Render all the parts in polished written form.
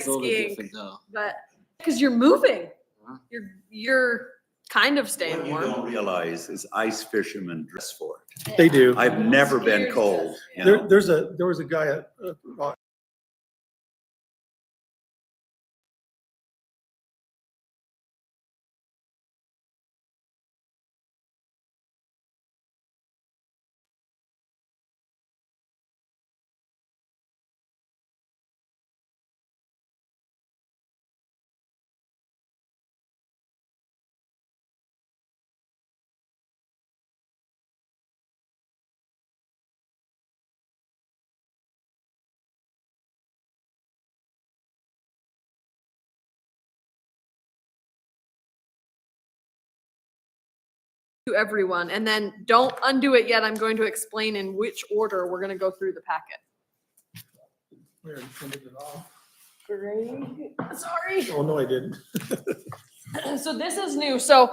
skiing, though. but because you're moving, you're kind of staying What you warm. don't realize is ice fishermen dress for it. They do. I've never been Skiers cold. does, You There, know? there was a guy at To everyone, and then don't undo it yet. I'm going to explain in which order we're going to go through the packet. we already printed it off. Great. Sorry. Oh, no, I didn't. So this is new. So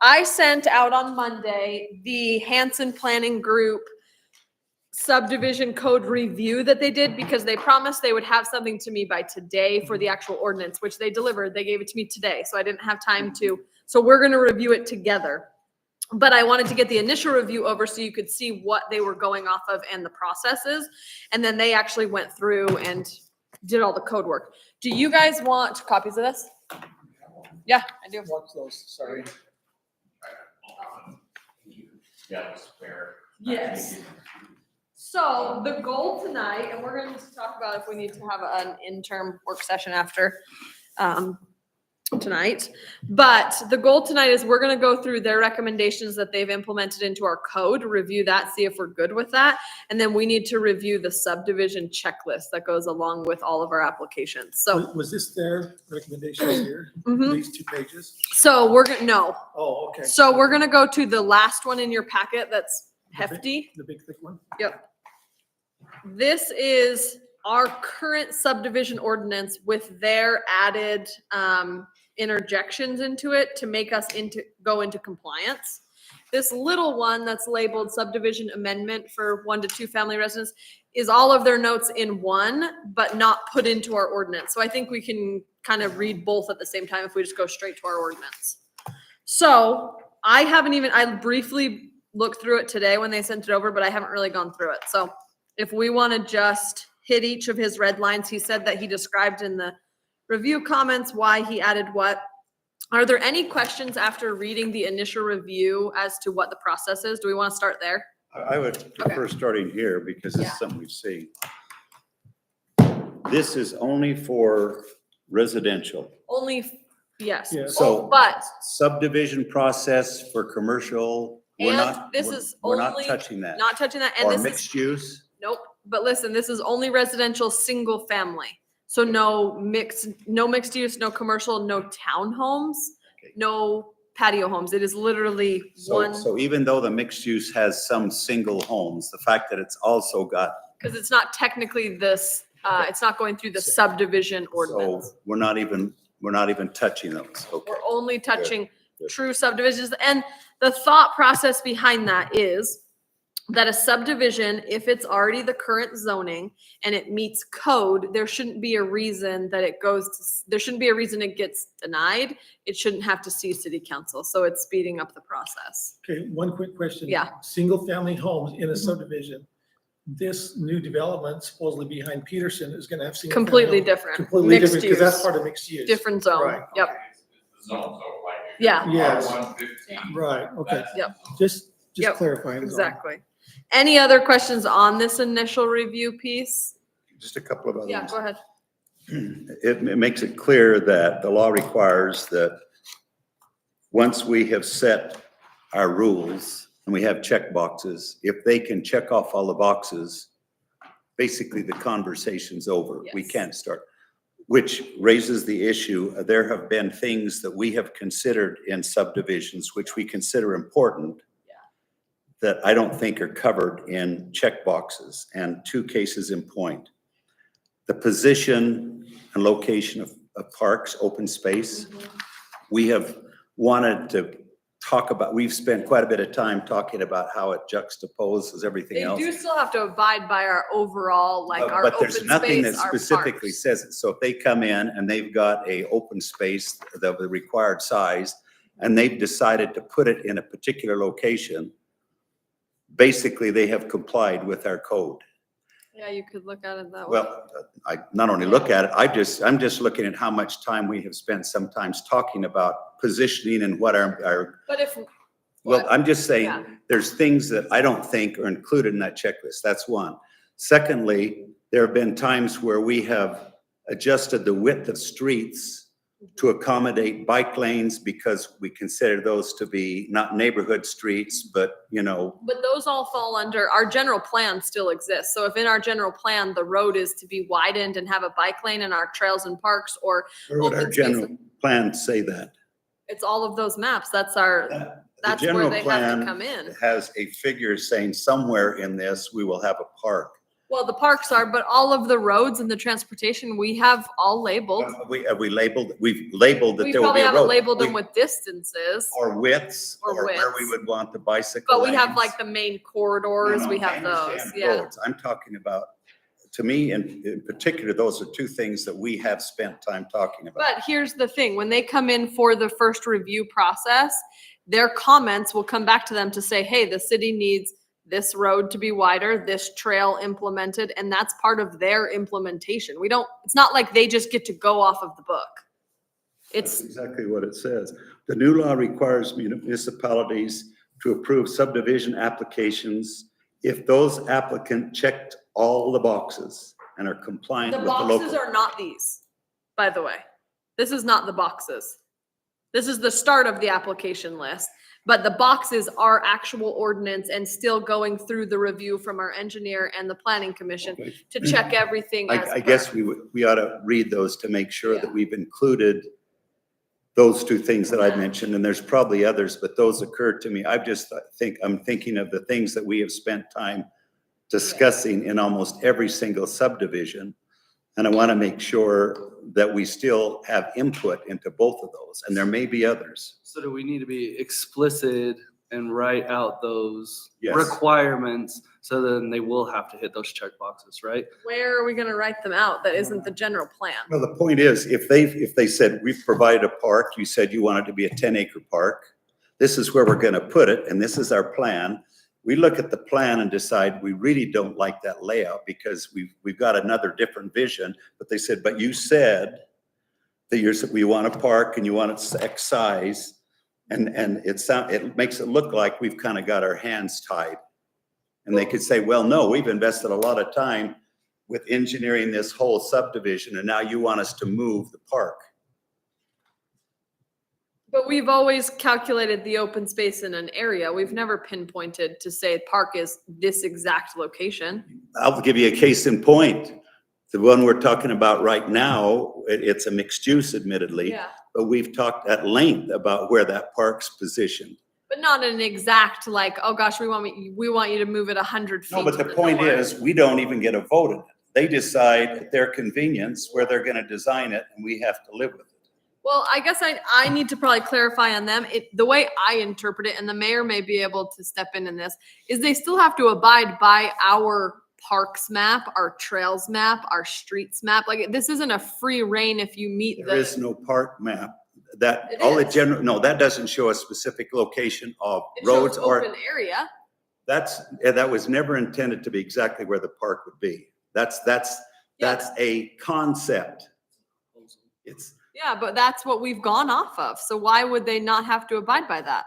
I sent out on Monday the Hanson Planning Group subdivision code review that they did because they promised they would have something to me by today for the actual ordinance, which they delivered. They gave it to me today, so I didn't have time to. So we're going to review it together. But I wanted to get the initial review over so you could see what they were going off of and the processes. And then they actually went through and did all the code work. Do you guys want copies of this? Yeah, I do. Watch those, sorry. That was fair. Yes. So the goal tonight, and we're going to talk about if we need to have an interim work session after tonight. But the goal tonight is we're going to go through their recommendations that they've implemented into our code, review that, see if we're good with that. And then we need to review the subdivision checklist that goes along with all of our applications. So, Was this their recommendations here? Mhm. These 2 pages? so we're going to, no. Oh, okay. So we're going to go to the last one in your packet that's hefty. The big thick one? Yep. This is our current subdivision ordinance with their added interjections into it to make us go into compliance. This little one that's labeled subdivision amendment for 1 to 2 family residents is all of their notes in one, but not put into our ordinance. So I think we can kind of read both at the same time if we just go straight to our ordinance. So I briefly looked through it today when they sent it over, but I haven't really gone through it. So if we want to just hit each of his red lines, he said that he described in the review comments why he added what. Are there any questions after reading the initial review as to what the process is? Do we want to start there? I would prefer starting here because it's Yeah. something we've seen. This is only for residential. Only, yes. Yeah. So- But, Subdivision process for commercial, we're And not, this is we're not only touching that. not touching that, and Or this is, mixed use. nope. But listen, this is only residential, single family. So no mixed use, no commercial, no townhomes, Okay. no patio homes. It is literally So, one, so even though the mixed use has some single homes, the fact that it's also got, because it's not technically this, it's not going through the subdivision ordinance. so we're not even touching those. Okay. We're only touching good. true subdivisions. And the thought process behind that is that a subdivision, if it's already the current zoning and it meets code, there shouldn't be a reason that there shouldn't be a reason it gets denied. It shouldn't have to see city council. So it's speeding up the process. Okay, one quick question. Yeah. Single-family homes in a Mhm. subdivision. This new development supposedly behind Peterson is gonna have single. Completely different. Completely Mixed different, because that's use. part of mixed use. Different zone. Right, Yep. Zone, so like. Yeah. Yes. R115. Right, okay. Yep. Just Yep, clarifying. is all. Exactly. Any other questions on this initial review piece? Just a couple of other Yeah, ones. go ahead. It makes it clear that the law requires that once we have set our rules and we have check boxes, if they can check off all the boxes, basically the conversation's over. We Yes. can't start, which raises the issue. There have been things that we have considered in subdivisions, which we consider important, that I don't think are covered in check boxes, and 2 cases in point. The position and location of parks, open space. We have wanted to we've spent quite a bit of time talking about how it juxtaposes everything They else. do still have to abide by our overall, like our But open there's nothing that space, our specifically parks. says it. So if they come in and they've got a open space, the required size, and they've decided to put it in a particular location, basically they have complied with our code. Yeah, you could look at it that way. Well, I not only look at it, I'm just looking at how much time we have spent sometimes talking about positioning and what our, But if, well, what? I'm just saying, Yeah. there's things that I don't think are included in that checklist. That's one. Secondly, there have been times where we have adjusted the width of streets to accommodate bike lanes because we consider those to be not neighborhood streets, but, you know, But those all fall under, our general plan still exists. So if in our general plan, the road is to be widened and have a bike lane in our trails and parks, or where would our open space, general plan say that? it's all of those maps. That's our, The that's where general they have to plan come in. has a figure saying somewhere in this, we will have a park. Well, the parks are, but all of the roads and the transportation, we have all labeled. Have we labeled, we've labeled that We there will be probably a haven't road. labeled them We- with distances, Or widths, Or or where we widths. would want the bicycle but we have lanes. like the main corridors, No, we I have those, understand yeah. roads. I'm talking about, to me, in particular, those are two things that we have spent time talking about. But here's the thing, when they come in for the first review process, their comments will come back to them to say, hey, the city needs this road to be wider, this trail implemented, and that's part of their implementation. We don't, it's not like they just get to go off of the book. That's It's, exactly what it says. The new law requires municipalities to approve subdivision applications if those applicant checked all the boxes and are compliant the with the boxes local. are not these, by the way. This is not the boxes. This is the start of the application list, but the boxes are actual ordinance and still going through the review from our engineer and the planning commission Okay. to check everything as I per. guess we ought to read those to make sure Yeah. that we've included those two things that I mentioned, and there's probably others, but those occurred to me. I'm thinking of the things that we have spent time discussing in almost every single subdivision. And I want to make sure that we still have input into both of those, and there may be others. So do we need to be explicit and write out those Yes. requirements so then they will have to hit those check boxes, right? Where are we gonna write them out? That isn't the general plan. Well, the point is, if they said, we've provided a park, you said you want it to be a 10-acre park, this is where we're going to put it, and this is our plan. We look at the plan and decide we really don't like that layout because we've got another different vision. But they said, but you said that we want a park and you want it X size. And it makes it look like we've kind of got our hands tied. And they could say, well, no, we've invested a lot of time with engineering this whole subdivision, and now you want us to move the park. But we've always calculated the open space in an area. We've never pinpointed to say park is this exact location. I'll give you a case in point. The one we're talking about right now, it's a mixed use admittedly, Yeah, but we've talked at length about where that park's positioned. but not an exact like, oh gosh, we want you to move it 100 feet. No, but to the point north. is, we don't even get a vote in it. They decide at their convenience where they're gonna design it, and we have to live with it. Well, I guess I need to probably clarify on them. The way I interpret it, and the mayor may be able to step in this, is they still have to abide by our parks map, our trails map, our streets map. Like, this isn't a free reign if you meet There is the. no park map. That, It all the is. general, no, that doesn't show a specific location of It shows roads or, open area. that was never intended to be exactly where the park would be. That's a concept. It's, Yeah, but that's what we've gone off of. So why would they not have to abide by that?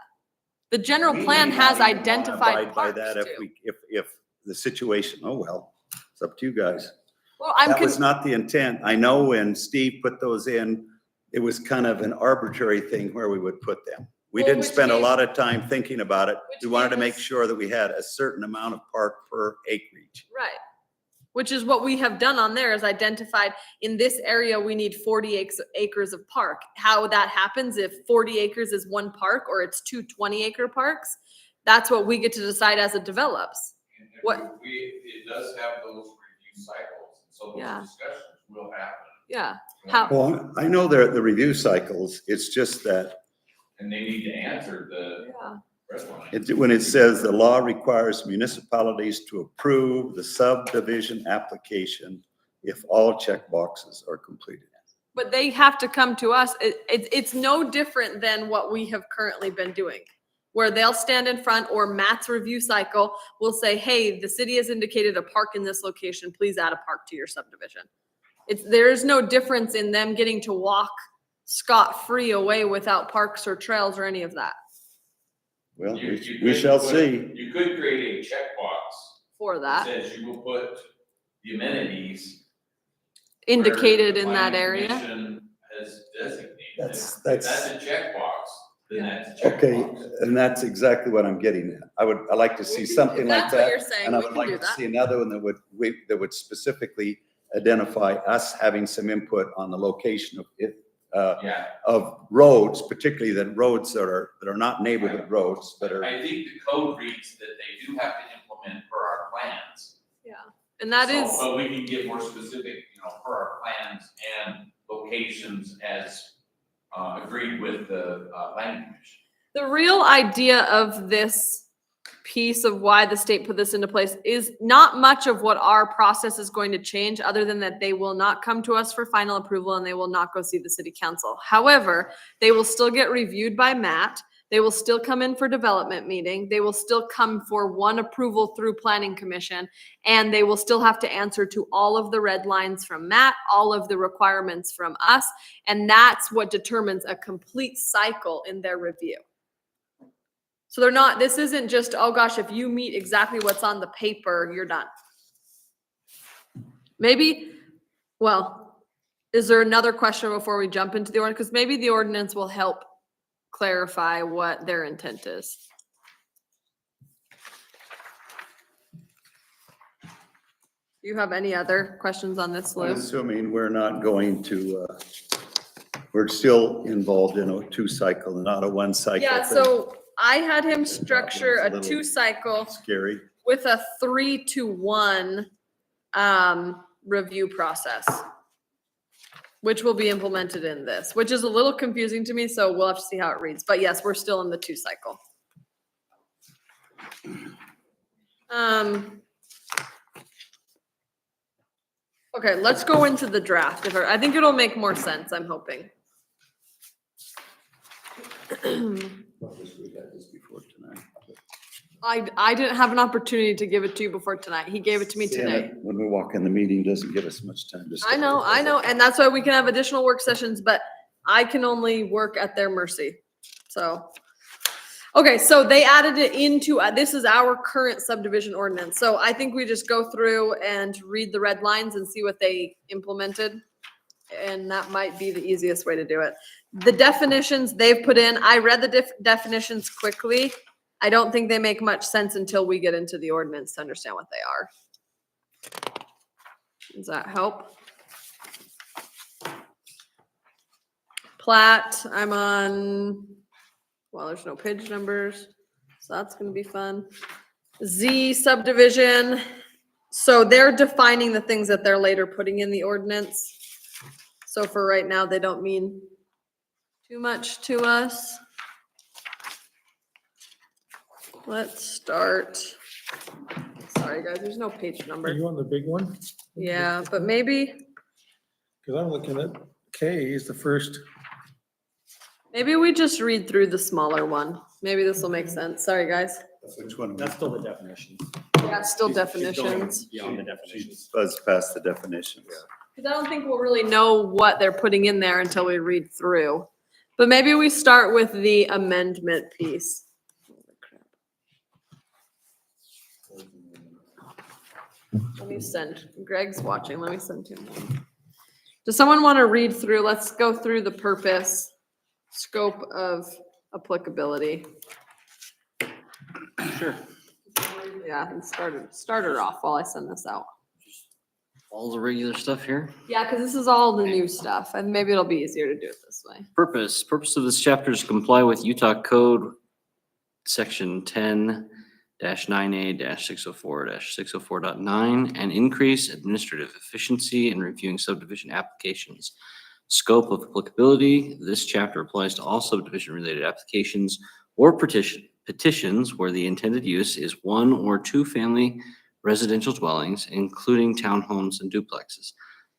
The general we plan may has not even wanna identified abide by parks that too. if the situation, oh, well, it's up to you guys. Well, I'm That was con- not the intent. I know when Steve put those in, it was kind of an arbitrary thing where we would put them. We Well, didn't which spend a gave- lot of time thinking about it. which We wanted to gave make us- sure that we had a certain amount of park per acreage. right. Which is what we have done on there, is identified in this area, we need 40 acres of park. How that happens, if 40 acres is one park or it's two 20-acre parks, that's what we get to decide as it develops. And What- it does have those review cycles, so Yeah. those discussions will happen. Yeah. How, Well, I know the review cycles. It's just that and they need to answer the Yeah. red line. When it says the law requires municipalities to approve the subdivision application if all check boxes are completed. But they have to come to us. It's no different than what we have currently been doing. Where they'll stand in front, or Matt's review cycle will say, hey, the city has indicated a park in this location, please add a park to your subdivision. There is no difference in them getting to walk scot-free away without parks or trails or any of that Well, You we could shall put- see. You could create a checkbox for that that, says you will put the amenities indicated where the in that planning area. commission has designated. That's- If that's- that's a checkbox, then that's a Okay, checkbox. and that's exactly what I'm getting at. I like to see We can- something if like that's what that. you're saying, And I we would can do like to that. see another one that would specifically identify us having some input on the location of it, Yeah, of roads, particularly the roads that are not neighborhood roads, that are, I think the code reads that they do have to implement per our plans. And that So, is, but we can get more specific, per our plans and locations as, agreed with the, planning commission. the real idea of this piece of why the state put this into place is not much of what our process is going to change, other than that they will not come to us for final approval and they will not go see the city council. However, they will still get reviewed by Matt. They will still come in for development meeting. They will still come for one approval through planning commission. And they will still have to answer to all of the red lines from Matt, all of the requirements from us. And that's what determines a complete cycle in their review. So they're not, this isn't just, oh gosh, if you meet exactly what's on the paper, you're done. Maybe, well, is there another question before we jump into the ordinance? Because maybe the ordinance will help clarify what their intent is. Do you have any other questions on this, I'm Lou? assuming we're not going to, we're still involved in a 2-cycle and not a 1-cycle. Yeah, thing. so I had him That structure one's a a little 2-cycle Scary. with a 3-to-1 review process, which will be implemented in this, which is a little confusing to me, so we'll have to see how it reads. But yes, we're still in the 2-cycle. Okay, let's go into the draft. I think it'll make more sense, I'm hoping. We had this before tonight. I didn't have an opportunity to give it to you before tonight. He gave it to me Seeing today. it When we walk in the meeting, doesn't give us much time to. I know, and that's why we can have additional work sessions, but I can only work at their mercy, so. Okay, so they added it into, this is our current subdivision ordinance, so I think we just go through and read the red lines and see what they implemented. And that might be the easiest way to do it. The definitions they've put in, I read the definitions quickly. I don't think they make much sense until we get into the ordinance to understand what they are. Does that help? Plat, I'm on, well, there's no page numbers, so that's gonna be fun. Z subdivision, so they're defining the things that they're later putting in the ordinance. So for right now, they don't mean too much to us. Let's start. Sorry, guys, there's no page Are number. you on the big one? Yeah, but maybe Cause I'm looking at K is the first. we just read through the smaller one. Maybe this will make sense. Sorry, guys. Which one? That's still the definition. Yeah, it's still She's going definitions. Beyond the definitions. Buzz past the definitions. Because I don't think we'll really know what they're putting in there until we read through. But maybe we start with the amendment piece. Holy crap. Let me send, Greg's watching, let me send him one. Does someone want to read through? Let's go through the purpose, scope of applicability. Sure. Yeah, and start her off while I send this out. All the regular stuff here. Yeah, because this is all the new stuff, and maybe it'll be easier to do it this way. Purpose of this chapter is to comply with Utah Code, section 10-9A-604-604.9, and increase administrative efficiency in reviewing subdivision applications Scope of applicability. This chapter applies to all subdivision-related applications or petitions where the intended use is 1 or 2 family residential dwellings, including townhomes and duplexes.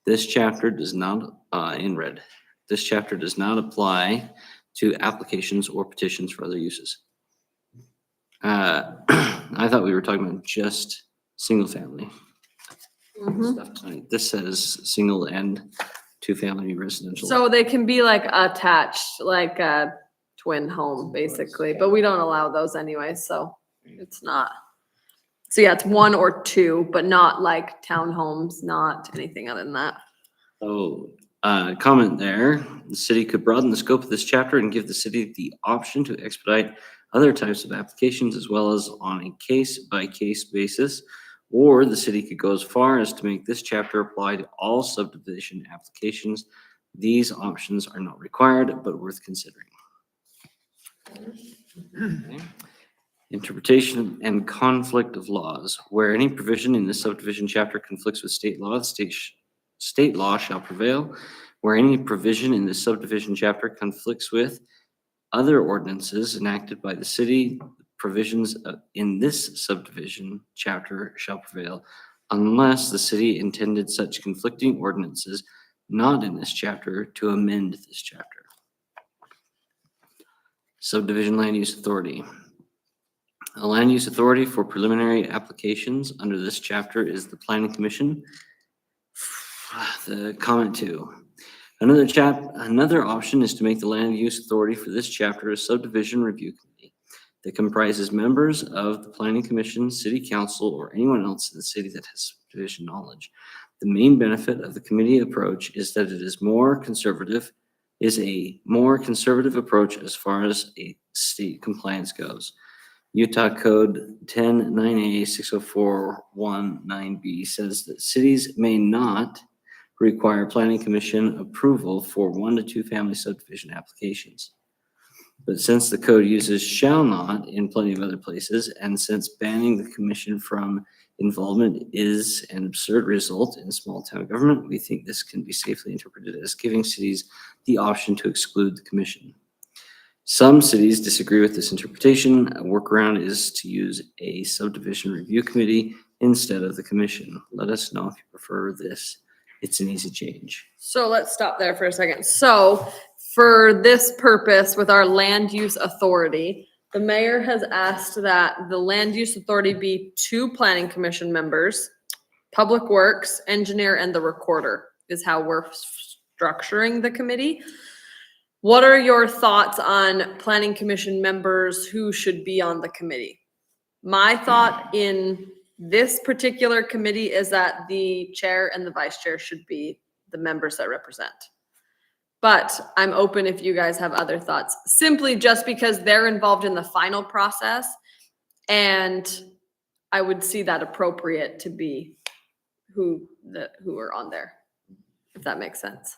This chapter does not, in red, this chapter does not apply to applications or petitions for other uses. I thought we were talking about just single family Mhm. stuff tonight. This says single and 2-family residential. So they can be like attached, like a twin home, basically, but we don't allow those anyway, so it's not. So yeah, it's 1 or 2, but not like townhomes, not anything other than that. So, comment there, the city could broaden the scope of this chapter and give the city the option to expedite other types of applications as well as on a case-by-case basis. Or the city could go as far as to make this chapter apply to all subdivision applications. These options are not required, but worth considering. Okay. Interpretation and conflict of laws. Where any provision in this subdivision chapter conflicts with state law, state law shall prevail. Where any provision in this subdivision chapter conflicts with other ordinances enacted by the city, provisions in this subdivision chapter shall prevail unless the city intended such conflicting ordinances not in this chapter to amend this chapter. Subdivision land use authority. A land use authority for preliminary applications under this chapter is the Planning Commission. The comment 2. Another option is to make the land use authority for this chapter a subdivision review committee that comprises members of the Planning Commission, City Council, or anyone else in the city that has subdivision knowledge. The main benefit of the committee approach is that it is a more conservative approach as far as a state compliance goes. Utah Code 10-9A 60419B says that cities may not require planning commission approval for 1 to 2 family subdivision applications. But since the code uses shall not in plenty of other places, and since banning the commission from involvement is an absurd result in small town government, we think this can be safely interpreted as giving cities the option to exclude the commission. Some cities disagree with this interpretation. A workaround is to use a subdivision review committee instead of the commission. Let us know if you prefer this. It's an easy change. So let's stop there for a second. So for this purpose with our land use authority, the mayor has asked that the land use authority be 2 planning commission members, public works, engineer, and the recorder is how we're structuring the committee. What are your thoughts on planning commission members who should be on the committee? My thought in this particular committee is that the chair and the vice chair should be the members that represent. But I'm open if you guys have other thoughts, simply just because they're involved in the final process. And I would see that appropriate to be who are on there, if that makes sense.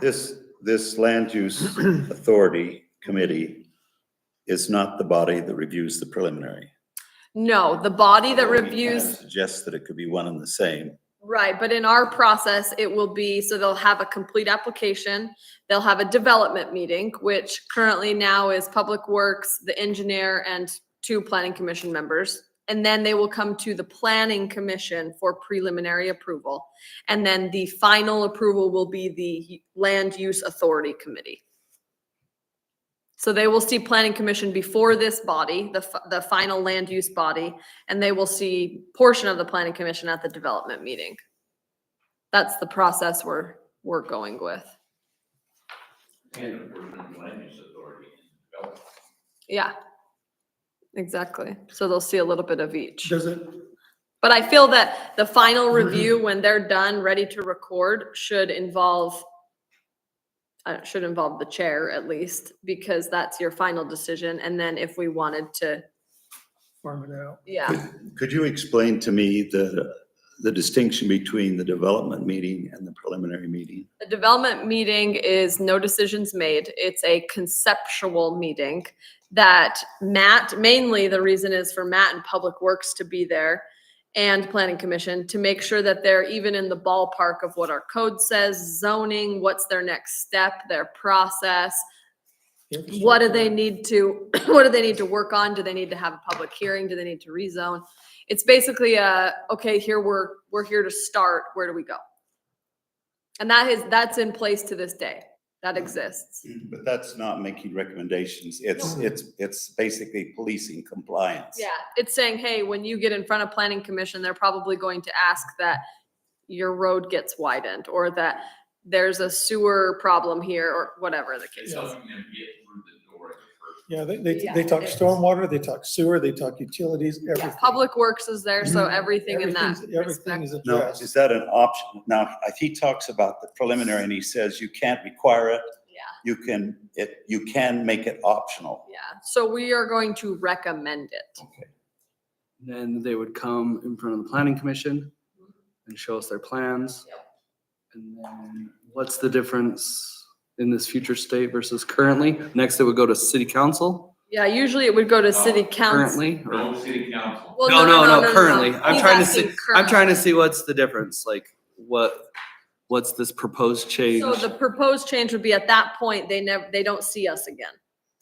This land use authority committee is not the body that reviews the preliminary. No, the body that Although we can reviews, suggest that it could be one and the same. right, but in our process, it will be, so they'll have a complete application. They'll have a development meeting, which currently now is Public Works, the engineer, and 2 planning commission members. And then they will come to the planning commission for preliminary approval. And then the final approval will be the land use authority committee. So they will see planning commission before this body, the final land use body, and they will see portion of the planning commission at the development meeting. That's the process we're going with. And a portion of the land use authority in development. Yeah, exactly. So they'll see a little bit of each. Does it, But I feel that the final review, when they're done, ready to record, should involve the chair at least, because that's your final decision. And then if we wanted to, farm it out? yeah. Could you explain to me the distinction between the development meeting and the preliminary meeting? The development meeting is no decisions made. It's a conceptual meeting that Matt, mainly the reason is for Matt and Public Works to be there. and planning commission to make sure that they're even in the ballpark of what our code says, zoning, what's their next step, their process. What do they need to, what do they need to work on? Do they need to have a public hearing? Do they need to rezone? It's basically okay, here we're here to start. Where do we go? And that's in place to this day. That exists. But that's not making recommendations. It's basically policing compliance. Yeah, it's saying, hey, when you get in front of planning commission, they're probably going to ask that your road gets widened or that there's a sewer problem here or whatever the case It's is. helping them get through the door. Yeah, Yeah, they talk it is. stormwater, they talk sewer, they talk utilities, Yeah, everything. Public Works is there, so everything in that. Everything is Now, addressed. is that an option? Now, he talks about the preliminary and he says you can't require it. Yeah, You can make it optional. yeah. So we are going to recommend it. Then they would come in front of the planning commission and show us their plans. Yep. And then what's the difference in this future state versus currently? Next, it would go to city council Yeah, usually it would go to city council. currently? or- No city council. Well, No, currently. I'm He's trying to see, asking I'm trying to currently. see what's the difference, like what's this proposed change? So the proposed change would be at that point, they don't see us again.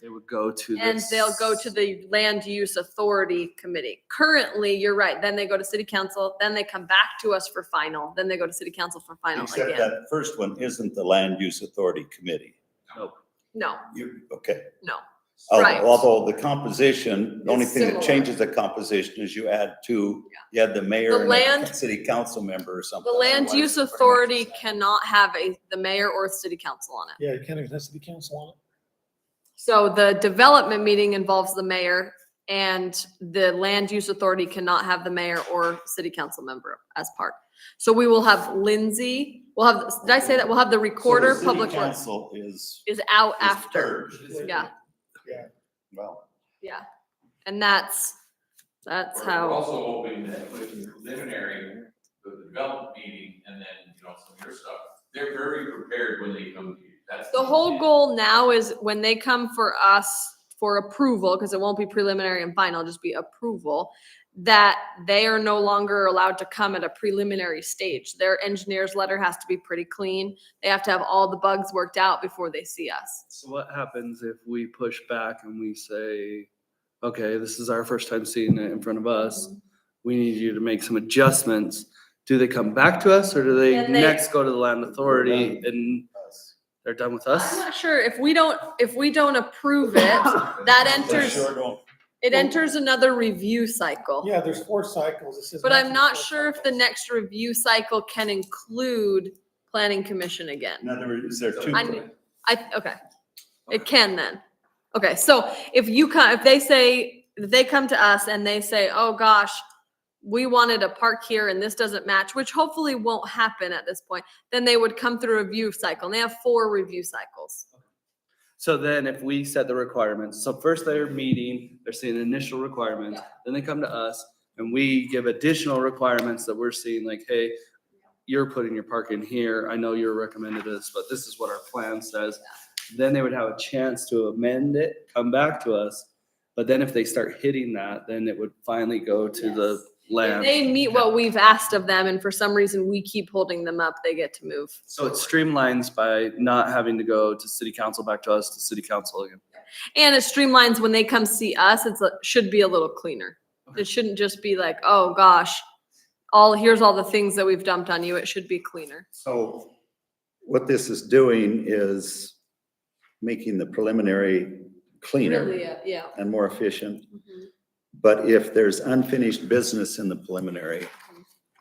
They would go to And this. they'll go to the Land Use Authority Committee. Currently, you're right, then they go to city council, then they come back to us for final, then they go to city council for final Except again. that first one isn't the Land Use Authority Committee. No, Okay. no. Right. Although the composition, the only It's thing that similar. changes the composition is you add you add the mayor The and land- a city council member or something. The Land Otherwise, Use it's pretty much Authority the same. cannot have the mayor or city council on it. Yeah, you can't even have city council on it. So the development meeting involves the mayor and the Land Use Authority cannot have the mayor or city council member as part. So we will have Lindsay, did I say that? We'll have the recorder, So the public city works council is out is after. purged. Yeah, Well, yeah. And that's We're how, also hoping that with the preliminary, the development meeting, and then, some of your stuff, they're very prepared when they come to you. That's the whole intent. goal now is when they come for us for approval, because it won't be preliminary and final, just be approval, that they are no longer allowed to come at a preliminary stage. Their engineer's letter has to be pretty clean. They have to have all the bugs worked out before they see us. So what happens if we push back and we say, okay, this is our first time seeing it in front of us. We need you to make some adjustments. Do they come back to us or do they Then they- next go to the land authority and they're done with I'm us? not sure if we don't approve it, that they enters, sure don't. it enters another review cycle. Yeah, there's 4 cycles. It says But I'm maximum not 4 sure if the cycles. next review cycle can include planning commission again. In other words, there are two. I knew- okay. It can then. Okay, so if they come to us and they say, oh gosh, we wanted a park here and this doesn't match, which hopefully won't happen at this point, then they would come through a review cycle. And they have 4 review cycles. So then if we set the requirements, so first they're meeting, they're seeing initial requirements, then they come to us and we give additional requirements that we're seeing like, hey, you're putting your park in here. I know you're recommended this, but this is what our plan says. Then they would have a chance to amend it, come back to us. But then if they start hitting that, then it would finally go to the If land. they meet what we've asked of them and for some reason we keep holding them up, they get to move. So it streamlines by not having to go to city council, back to us, to city council again. And it streamlines when they come see us, should be a little cleaner. It shouldn't just be like, oh gosh, here's all the things that we've dumped on you. It should be cleaner. So what this is doing is making the preliminary cleaner Really, yeah. and more efficient. Mhm. But if there's unfinished business in the preliminary,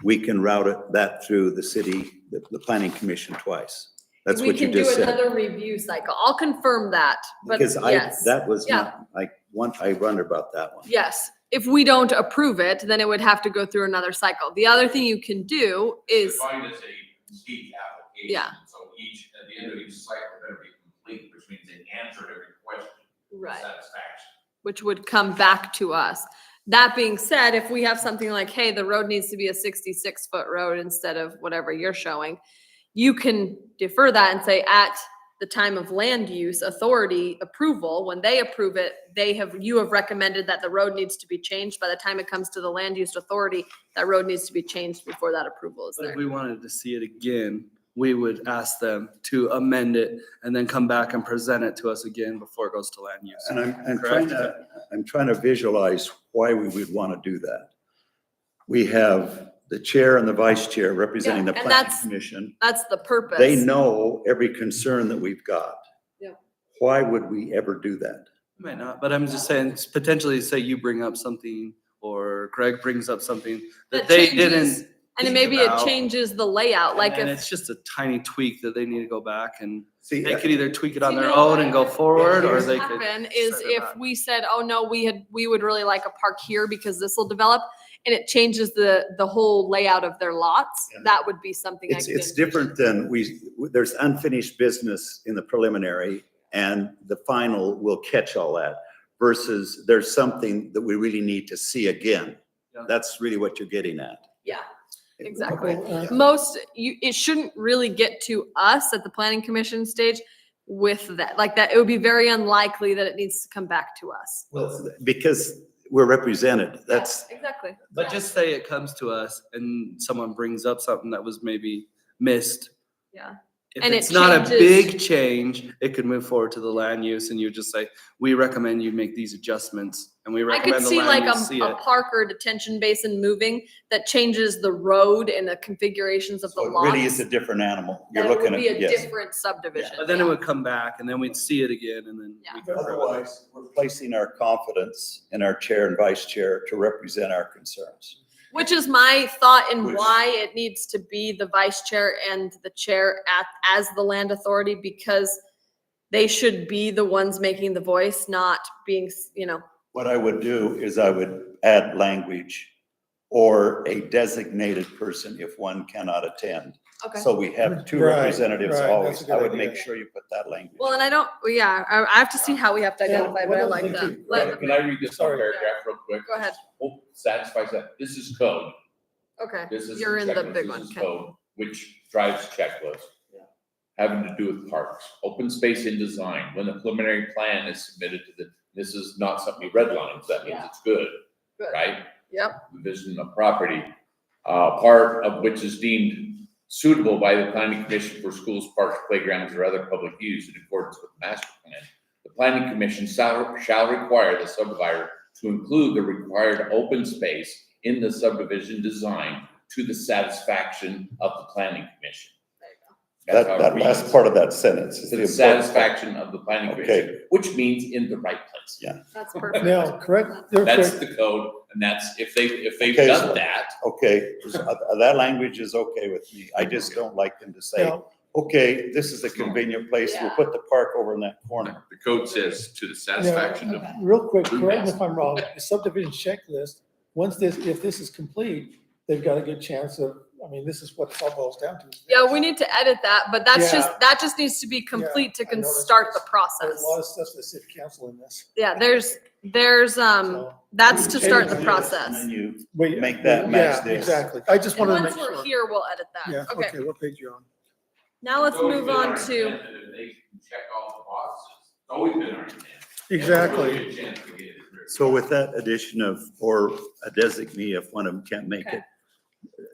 we can route that through the city, the planning commission twice. That's what you just We can said. do another review cycle. I'll confirm that, but Because yes. that was Yeah. not, I wonder about that one. Yes, if we don't approve it, then it would have to go through another cycle. The other thing you can do is, Defined as a steep application. Yeah. So at the end of each cycle, better be complete, which means they answered every question. to right, Satisfaction. which would come back to us. That being said, if we have something like, hey, the road needs to be a 66-foot road instead of whatever you're showing, you can defer that and say at the time of land use authority approval, when they approve it, you have recommended that the road needs to be changed. By the time it comes to the land use authority, that road needs to be changed before that approval is But if there. we wanted to see it again, we would ask them to amend it and then come back and present it to us again before it goes to land use. And I'm trying to visualize why we would want to do that. We have the chair and the vice chair representing the Yeah, and planning that's- commission. That's the purpose. They know every concern that we've got. Yeah. Why would we ever do that? Might not, but I'm just saying, potentially say you bring up something or Greg brings up something that they changes- didn't. And think maybe it about. changes the layout, like And if. it's just a tiny tweak that they need to go back and See, they could either tweak it on You their know own what and go forward, or they could. Happen is set it if back. we said, oh no, we would really like a park here because this will develop, and it changes the whole layout of their lots, Yeah. that would be something I It's, could. it's different than there's unfinished business in the preliminary and the final will catch all that versus there's something that we really need to see again. Yeah. That's really what you're getting at. Yeah, exactly. Well, It shouldn't really get to us at the planning commission stage with that, like that, it would be very unlikely that it needs to come back to us. Well, because we're represented, that's, Yeah, exactly. But just say it comes to us and someone brings up something that was maybe missed. Yeah. If And it it's not a changes- big change, it could move forward to the land use and you just say, we recommend you make these adjustments and we I could recommend the see like land use see a it. park or detention basin moving that changes the road and the configurations of the so it lots. really is a different animal. You're That it looking would be at, a yes. different subdivision. But then it yeah. would come back and then we'd see it again and then. we could approve it. Otherwise, we're placing our confidence in our chair and vice chair to represent our concerns. Which is my thought and Which- why it needs to be the vice chair and the chair as the land authority, because they should be the ones making the voice, not being, What I would do is I would add language or a designated person if one cannot attend. okay. So we have two Right, representatives right, that's always. a good I would idea. make sure you put that language. Well, and I have to see how we have to Yeah, identify, but what I else like did that. you- Let- Can I read this one Sorry. paragraph real quick? Go ahead. Hope satisfies that. This is code. Okay, This is. you're in the checklist. big This one, is Ken. code, which drives checklist. Having to do with parks, open space in design. When the preliminary plan is submitted to this is not something you redline, so that means Yeah. it's good, Good. right? Yep, Division of property, part of which is deemed suitable by the planning commission for schools, parks, playgrounds, or other public use in accordance with the master plan. The planning commission shall require the subdivider to include the required open space in the subdivision design to the satisfaction of the planning commission. there you go. That's how it That last reads. part of that sentence is To the the important part. satisfaction of the planning commission, which means in the right place. Yeah. That's perfect. Now, correct, they're That's correct. the code, and that's, if they've Okay, so- done that, Okay, so, that language is okay with me. I just don't like them to say, Now, okay, this is a convenient place. We'll Yeah. put the park over in that corner. the code says to the satisfaction of. real quick, correct me if I'm wrong, the subdivision checklist, if this is complete, they've got a good chance of, this is what it all boils down to. Yeah, we need to edit that, but Yeah. that just needs to be complete to I noticed start the There's process. a lot of stuff for the city council in this. Yeah, there's, So, that's to start the And process. then you wait, make that match yeah, this. exactly. I just And wanted to once make we're sure. here, we'll edit that. Yeah, Okay, okay, what page you on? now let's move on to, If they can check all the boxes, it's always been our intent. Exactly. Really a chance to get it through. So with that addition of, or a designee if one of them can't make Okay. it.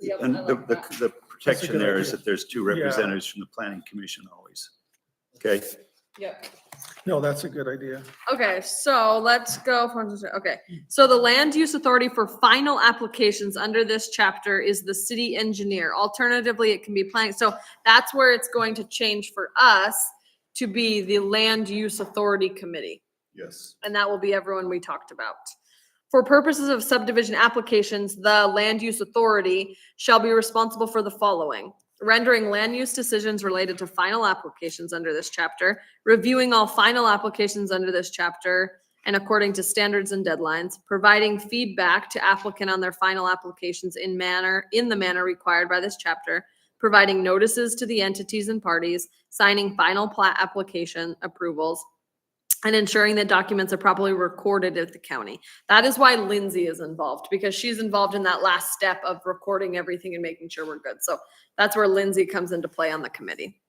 Yep, I And like the that. protection good there is idea. that there's two Yeah. representatives from the planning commission always. Okay, yep. No, that's a good idea. Okay, so let's go. Okay, so the land use authority for final applications under this chapter is the city engineer. Alternatively, it can be planning. So that's where it's going to change for us to be the land use authority committee. yes. And that will be everyone we talked about. For purposes of subdivision applications, the land use authority shall be responsible for the following: rendering land use decisions related to final applications under this chapter, reviewing all final applications under this chapter and according to standards and deadlines, providing feedback to applicant on their final applications in the manner required by this chapter, providing notices to the entities and parties, signing final plat application approvals, and ensuring that documents are properly recorded at the county. That is why Lindsay is involved, because she's involved in that last step of recording everything and making sure we're good. So that's where Lindsay comes into play on the committee.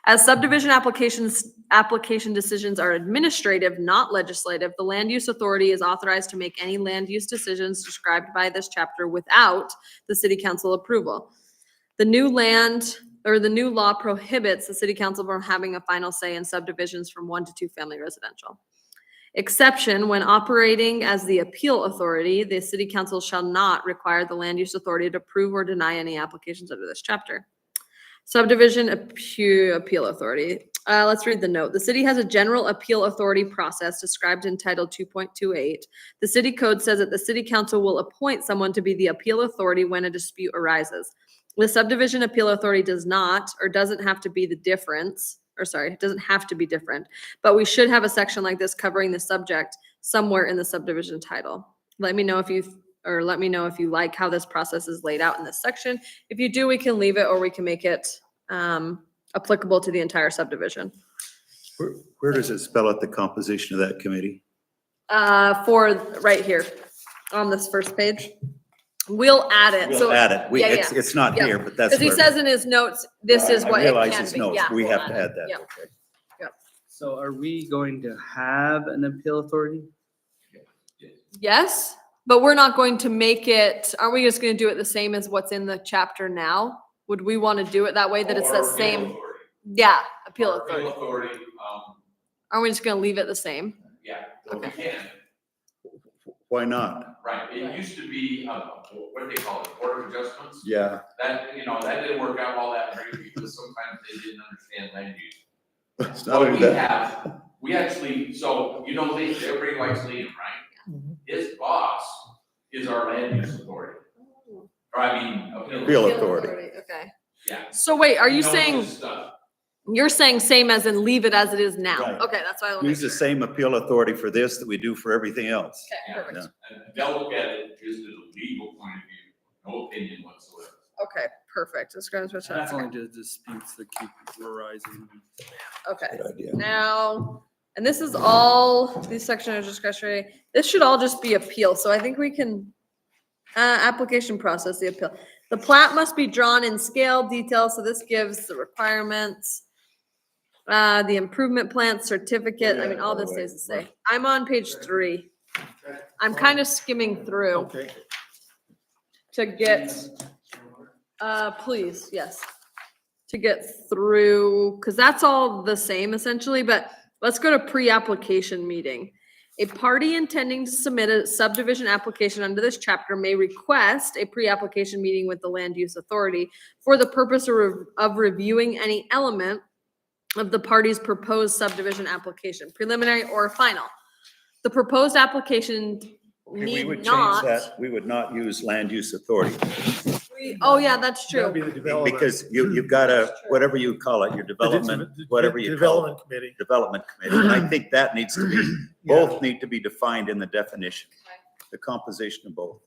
As subdivision application decisions are administrative, not legislative, the land use authority is authorized to make any land use decisions described by this chapter without the city council approval. The new law prohibits the city council from having a final say in subdivisions from 1 to 2 family residential. Exception, when operating as the appeal authority, the city council shall not require the land use authority to approve or deny any applications under this chapter. Subdivision appeal authority. Let's read the note. The city has a general appeal authority process described in Title 2.28. The city code says that the city council will appoint someone to be the appeal authority when a dispute arises. The subdivision appeal authority does not, or doesn't have to be the difference, or sorry, it doesn't have to be different, but we should have a section like this covering the subject somewhere in the subdivision title. Let me know if you like how this process is laid out in this section. If you do, we can leave it or we can make it applicable to the entire subdivision. Where does it spell out the composition of that committee? For right here on this first page. We'll add it. We'll add it. Yeah, It's not yeah. here, but that's. Because he where- says in his notes, this is I what it realize can his be. notes. Yeah, We we'll have to add that. Yeah. Okay. So are we going to have an appeal authority? Yes, but we're not going to make it, aren't we just gonna do it the same as what's in the chapter now? Would we want to do it that way, that it's the Or appeal same? authority. Yeah, appeal Or authority. authority, Aren't we just gonna leave it the same? yeah, well, we can, Why not? right, it used to be, what do they call it, Board of Adjustments? Yeah. That, that didn't work out all that great because sometimes they didn't understand land use. It's But not we that. we actually, so, Lee, everybody likes Liam, right? Mhm. His boss is our land use authority. Or appeal. Appeal authority. Okay. Yeah. So wait, are He you knows saying, his stuff. you're saying same as in leave it as it is now? Right. Okay, that's why I want to Use make the sure. same appeal authority for this that we do for everything else. Okay, perfect. Yeah. And they'll look at it just as a legal point of view, no opinion whatsoever. Okay, perfect. Describes what. That's only just disputes that keep arising. Okay. Good idea. Now, and this is all, these sections are discretionary. This should all just be appeal. So I think we can, application process, the appeal. The plat must be drawn in scale detail. So this gives the requirements. The improvement plan certificate. I mean, all this stays the same. I'm on page 3. I'm kind of skimming through Okay. to get, please, yes. To get through, because that's all the same essentially, but let's go to pre-application meeting. A party intending to submit a subdivision application under this chapter may request a pre-application meeting with the land use authority for the purpose of reviewing any element of the party's proposed subdivision application, preliminary or final. The proposed application We need would change not. that. We would not use land use authority. Oh, yeah, that's That'd be true. the development. Because you've got a, whatever you call it, your development, whatever you call it, Development committee. development committee. And I think that needs to be, both need to be defined in the definition, the composition of both.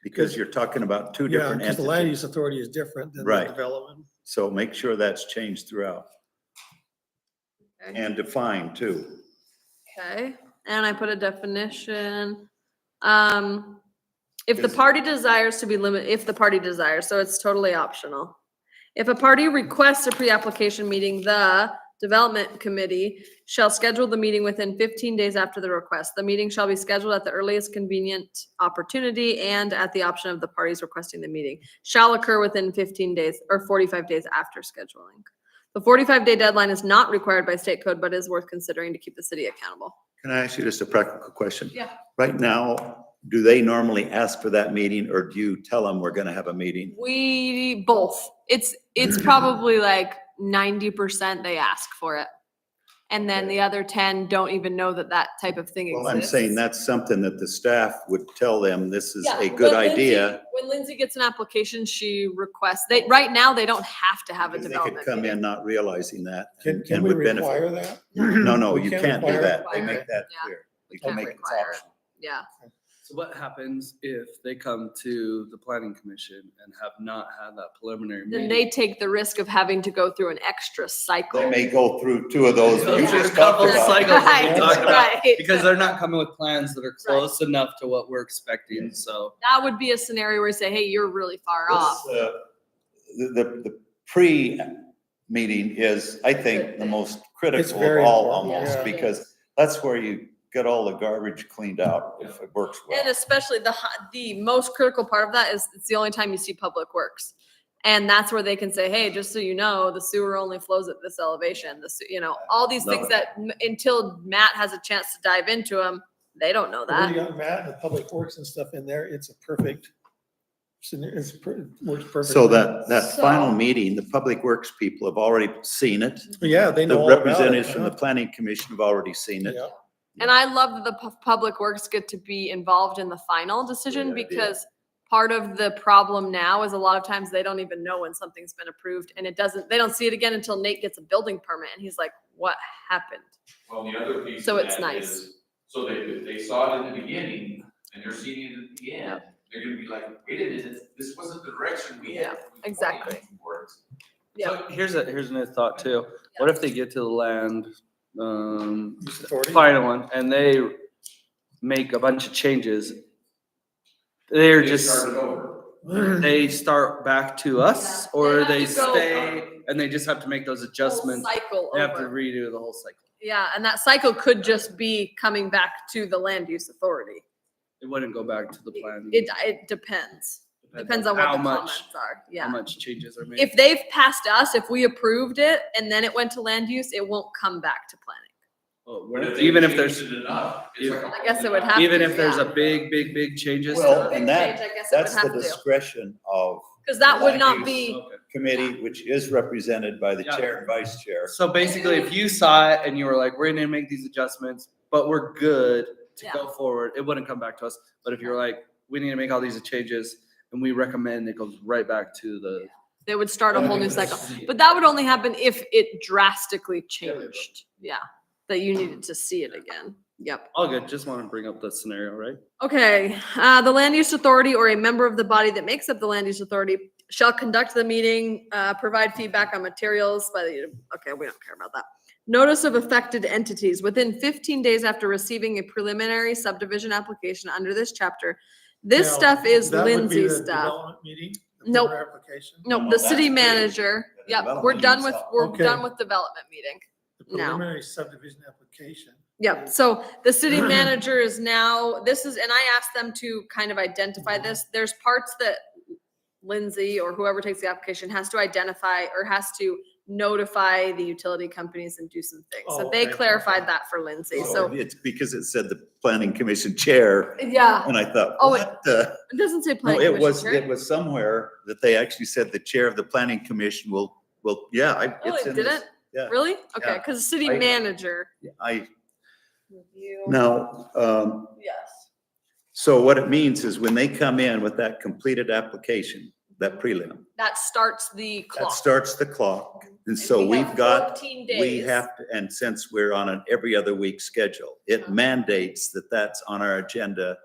Because you're talking about two Yeah, different because the land entities. use authority is different than the Right. development. So make sure that's changed throughout Okay. and defined too. Okay, and I put a definition. If the party desires to be limited, if the party desires, so it's totally optional. If a party requests a pre-application meeting, the development committee shall schedule the meeting within 15 days after the request. The meeting shall be scheduled at the earliest convenient opportunity and at the option of the parties requesting the meeting. Shall occur within 15 days or 45 days after scheduling. The 45-day deadline is not required by state code, but is worth considering to keep the city accountable. Can I ask you just a practical question? Yeah. Right now, do they normally ask for that meeting or do you tell them we're gonna have a meeting? We both. It's probably like 90% they ask for it. And then the other 10 don't even know that that type of thing exists. Well, I'm saying that's something that the staff would tell them, this is Yeah, a good when Lindsay- idea. When Lindsay gets an application, she requests, right now, they don't have to have a Because they development could come meeting. in not realizing that Can, and can and we would benefit. require that? No, no, We you can't can't do require that. it? They Okay. make that Yeah. clear. We They'll can't make it require it. optional. Yeah. So what happens if they come to the planning commission and have not had that preliminary Then meeting? they take the risk of having to go through an extra cycle. They may go through two of those that you Those are just a couple talked about. cycles that we Right, talked about, right. because they're not coming with plans that are close enough to what we're expecting, so. That would be a scenario where you say, hey, you're really far off. This, the pre-meeting meeting is, I think, the most critical of very all important, almost, yeah. because that's where you get all the garbage cleaned out if it works well. And especially the most critical part of that is it's the only time you see Public Works. And that's where they can say, hey, just so you know, the sewer only flows at this elevation, all these things that until Matt has a chance to dive into them, they don't know When you that. got Matt and the Public Works and stuff in there, it's a perfect, works perfect. So that So- final meeting, the Public Works people have already seen it. Yeah, they know The all about it. representatives from the huh? Planning Commission have already seen it. Yeah. And I love that the Public Works get to be involved in the final decision Great idea. because part of the problem now is a lot of times they don't even know when something's been approved and they don't see it again until Nate gets a building permit and he's like, what happened? Well, the other piece So of it's that nice. is, so they saw it in the beginning and they're seeing it at the end. They're gonna be like, wait a minute, this wasn't the direction we had. Yeah, exactly. Yeah. So here's another thought too. What if they get to the land, Use authority. final one, and they make a bunch of changes? They're They just, started over. they start back to us, or They they have to go- stay and they just have to make those adjustments? Cycle They have to over. redo the whole cycle. Yeah, and that cycle could just be coming back to the land use authority. It wouldn't go back to the plan. It depends. Depends on what how the much, comments are. how Yeah. much changes are made. If they've passed us, if we approved it and then it went to land use, it won't come back to planning. Oh, But even if they there's, changed it enough, it's like a I guess it would whole have even to, if there's yeah. a big changes. Well, to- and Change, I guess it would that's the have to. discretion of Cause that would Land not use. be, Okay. committee, which is represented by the Yeah. chair and vice chair. So basically, if you saw it and you were like, we're gonna make these adjustments, but we're good to Yeah. go forward, it wouldn't come back to us. But if you're like, we need to make all these changes and we recommend, it goes right back to the. they would start a Yeah, whole new because cycle. it's- But that would only happen if it drastically changed. Yeah, that you needed to see it again. Yep. All good, just want to bring up the scenario, right? Okay, the land use authority or a member of the body that makes up the land use authority shall conduct the meeting, provide feedback on materials by the, okay, we don't care about that. Notice of affected entities within 15 days after receiving a preliminary subdivision application under this chapter. This Now, stuff is that would be Lindsay's the stuff. development meeting, the Nope. permit application. Nope, No, the that's city great. manager. The Yep, development we're done with, itself. we're Okay. done with development meeting. The No. preliminary subdivision application. Yep, so the city manager is now, this is, and I asked them to kind of identify this. There's parts that Lindsay or whoever takes the application has to identify or has to notify the utility companies and do some things. So Oh, they okay, clarified okay. that for Lindsay, Oh, so, it's because it said the planning commission chair, yeah. and I thought, Oh, what the? It doesn't say No, planning it commission was, chair. it was somewhere that they actually said the chair of the planning commission will, yeah, Oh, it's it in this. didn't? yeah. Really? Okay, Yeah. because the city I- manager. Review. Now, Yes. so what it means is when they come in with that completed application, that prelim, That starts the that clock. starts the clock. And And so we have we've got, 14 we days. have to, and since we're on an every other week schedule, it Uh-huh. mandates that that's on our agenda.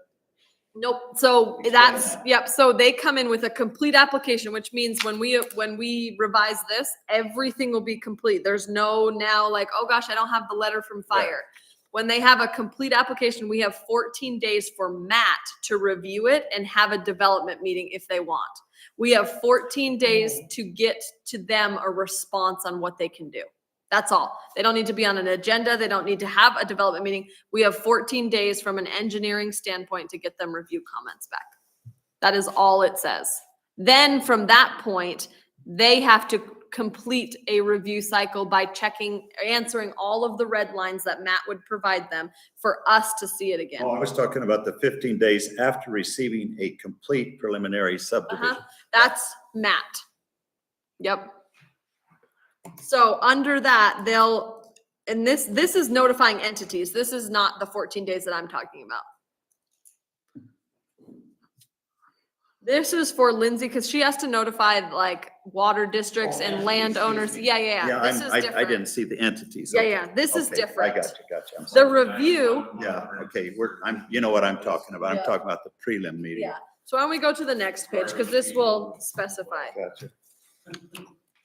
Nope, so that's, yep, so they come in with a complete application, which means when we revise this, everything will be complete. There's no now like, oh gosh, I don't have the letter from fire. When they have a complete application, we have 14 days for Matt to review it and have a development meeting if they want. We have 14 days to get to them a response on what they can do. That's all. They don't need to be on an agenda. They don't need to have a development meeting. We have 14 days from an engineering standpoint to get them review comments back. That is all it says. Then from that point, they have to complete a review cycle by answering all of the red lines that Matt would provide them for us to see it again. Oh, I was talking about the 15 days after receiving a complete preliminary subdivision. That's Matt. Yep. So under that, and this is notifying entities. This is not the 14 days that I'm talking about. This is for Lindsay, because she has to notify like water districts and landowners. Yeah. Yeah, This is I different. didn't see the entities. Yeah, Okay. yeah, this is Okay, different. I got you. I'm The sorry. review, Yeah, okay, you know what I'm talking about. I'm Yeah. talking about the prelim meeting. yeah. So why don't we go to the next page, because this will specify. Gotcha.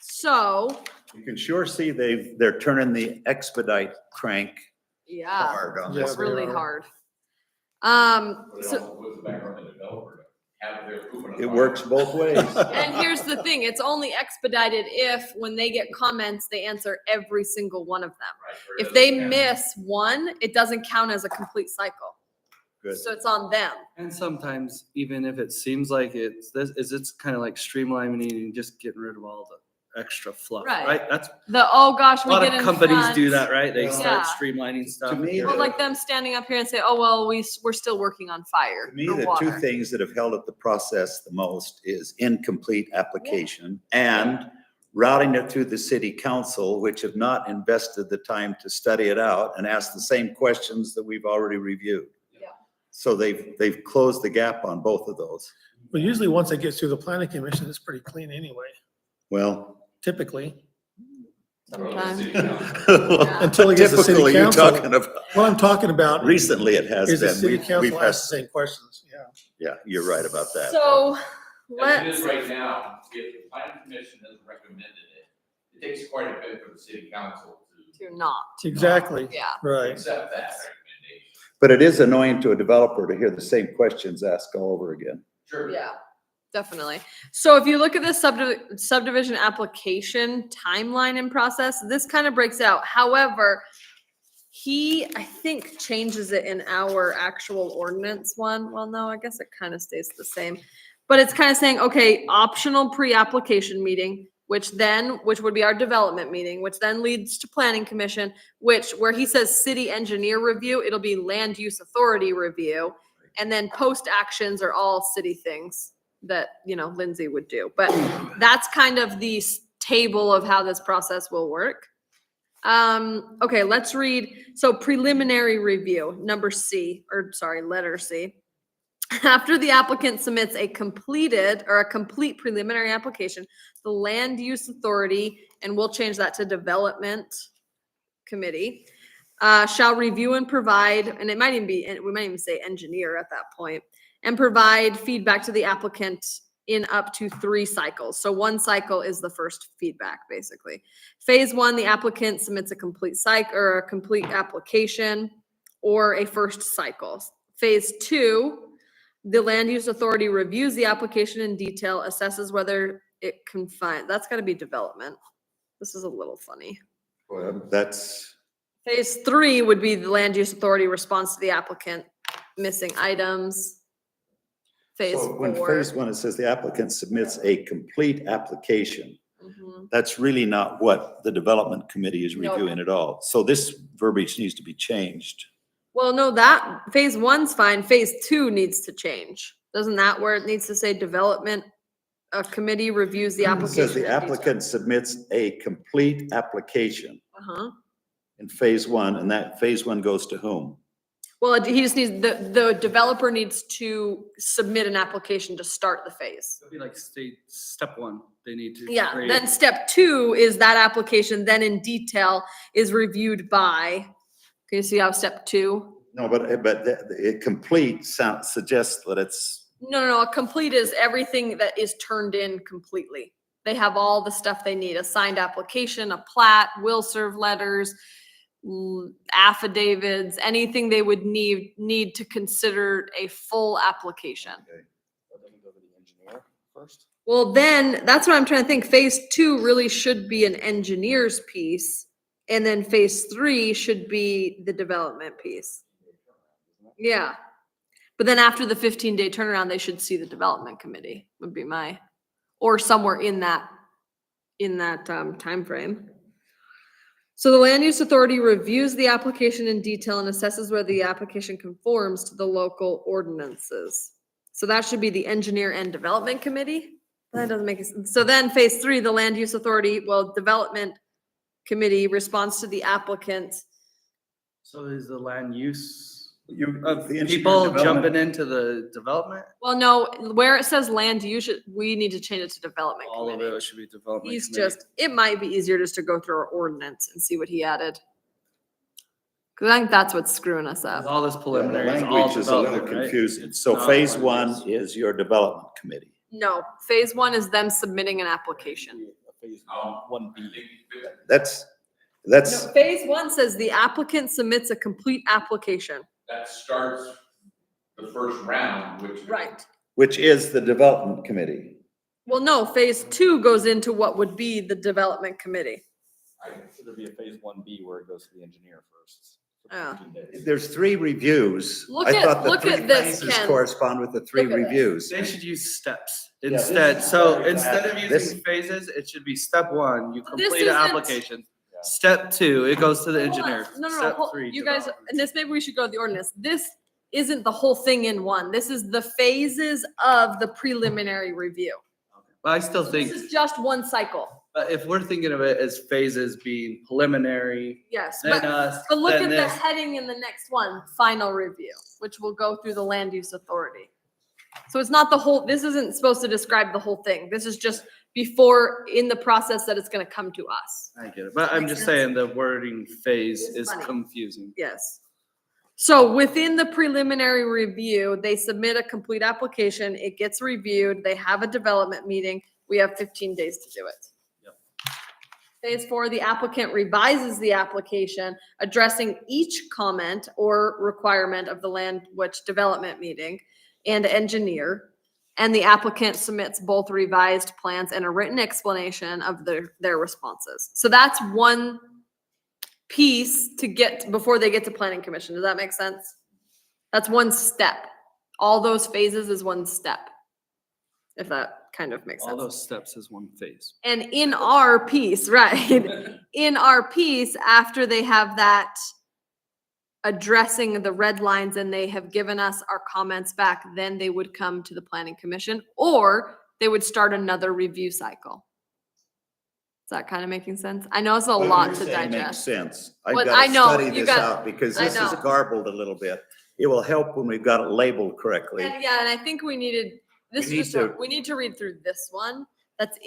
So, You can sure see they're turning the expedite crank yeah, hard on Yeah, this. it's really they are. hard. But it So, also puts it back on the developer. have their approval. It works both ways. And here's the thing, it's only expedited if, when they get comments, they answer every single one of them. Right, or If it they doesn't count. miss one, it doesn't count as a complete cycle. Good. So it's on them. And sometimes, even if it seems like it's kind of like streamlining and just getting rid of all the extra fluff, Right. right? That's, Oh gosh, a we lot get of in companies front. do that, right? They Yeah. start streamlining stuff. To me, Well, like them standing up here and say, oh, well, we're still working on fire To me, or the water. two things that have held up the process the most is incomplete application and routing it through the city council, which have not invested the time to study it out and ask the same questions that we've already reviewed. Yeah. So they've closed the gap on both of those. But usually once it gets through the planning commission, it's pretty clean anyway, Well. typically. Sometimes. Until it gets to city Typically, you're council. talking about, What I'm talking about recently it has is the been. city We've council had- asks the same questions, yeah. Yeah, you're right about that. So As it let's, is right now, if the planning commission has recommended it, it takes quite a bit for the city council to not, Exactly, yeah. to right. accept that recommendation. But it is annoying to a developer to hear the same questions asked all over again. Sure. Yeah, definitely. So if you look at the subdivision application timeline and process, this kind of breaks out. However, I think, changes it in our actual ordinance one. Well, no, I guess it kind of stays the same. But it's kind of saying, okay, optional pre-application meeting, which would be our development meeting, which then leads to planning commission, where he says city engineer review, it'll be land use authority review. And then post actions are all city things that, Lindsay would do. But that's kind of the table of how this process will work. Okay, let's read. So preliminary review, letter C. After the applicant submits a complete preliminary application, the land use authority, and we'll change that to development committee, shall review and provide, and we might even say engineer at that point, and provide feedback to the applicant in up to 3 cycles. So 1 cycle is the first feedback, basically. Phase 1, the applicant submits a complete application or a first cycle. Phase 2, the land use authority reviews the application in detail, assesses whether it can find, that's gotta be development. This is a little funny. Well, that's, Phase 3 would be the land use authority response to the applicant missing items. Phase so when 4. phase 1, it says the applicant submits a complete application. Mhm. That's really not what the development committee is Nope. reviewing at all. So this verbiage needs to be changed. Well, no, that phase 1's fine. Phase 2 needs to change. Doesn't that where it needs to say development, a committee reviews the It application? says the in detail? applicant submits a complete application Uh-huh. in phase 1, and that phase 1 goes to whom? Well, he just needs, the developer needs to submit an application to start the phase. It'd be like step 1, they need to. Yeah, create- then step 2 is that application then in detail is reviewed by, can you see how step 2? No, but it complete suggests that it's, No, a complete is everything that is turned in completely. They have all the stuff they need, a signed application, a plat, will serve letters, affidavits, anything they would need to consider a full application. Well, then, that's what I'm trying to think. Phase 2 really should be an engineer's piece, and then phase 3 should be the development piece. Yeah. But then after the 15-day turnaround, they should see the development committee, would be or somewhere in that timeframe. So the land use authority reviews the application in detail and assesses whether the application conforms to the local ordinances. So that should be the engineer and development committee. That doesn't make sense. So then phase 3, the land use authority, development committee responds to the applicant. So is the land use the of engineer people development- jumping into the development? Well, no, where it says land use, we need to change it to development All of committee. it should be development. He's committee. it might be easier just to go through our ordinance and see what he added. Cause I think that's what's screwing us 'Cause up. all this the preliminary is all language is a little development, right? confusing. It's So not phase land 1 use. is your development committee. No, phase 1 is them submitting an application. That's, No, phase 1 says the applicant submits a complete application. That starts the first round, which. Right. which is the development committee. Well, no, phase 2 goes into what would be the development committee. So there'd be a phase 1B where it goes to the engineer first. for Yeah. 15 days. There's 3 reviews. Look I at- thought the look 3 at this, phases Ken. correspond with the 3 Look at it. reviews. They should use steps this instead. is So better instead than of this. using phases, it should be step 1, you This complete an isn't- application. Step 2, it goes to the Hold on. engineer. No, Step hold- 3, you guys, development. and this, maybe we should go to the ordinance. This isn't the whole thing in one. This is the phases of the preliminary review. But I still This think, is just one cycle. but if we're thinking of it as phases being preliminary, Yes, then but, us, but look then at the this. heading in the next one, final review, which will go through the land use authority. So it's not the whole, this isn't supposed to describe the whole thing. This is just before, in the process that it's gonna come to us. I get it, but I'm Makes just sense. saying the wording phase It's is funny. confusing. Yes. So within the preliminary review, they submit a complete application, it gets reviewed, they have a development meeting, we have 15 days to do it. Yep. Phase 4, the applicant revises the application, addressing each comment or requirement of the land which development meeting and engineer. And the applicant submits both revised plans and a written explanation of their responses. So that's one piece to get, before they get to planning commission. Does that make sense? That's one step. All those phases is one step. If that kind of makes All sense. those steps is one phase. And in our piece, right, in our piece, after they have that addressing the red lines and they have given us our comments back, then they would come to the planning commission, or they would start another review cycle. Is that kind of making sense? I know it's a What lot you're to saying makes digest. sense. Well, I've I got to know, study you this got- out because I this is know. garbled a little bit. It will help when we've got it labeled correctly. And yeah, and I think we needed, this We is need just, to- we need to read through this one that's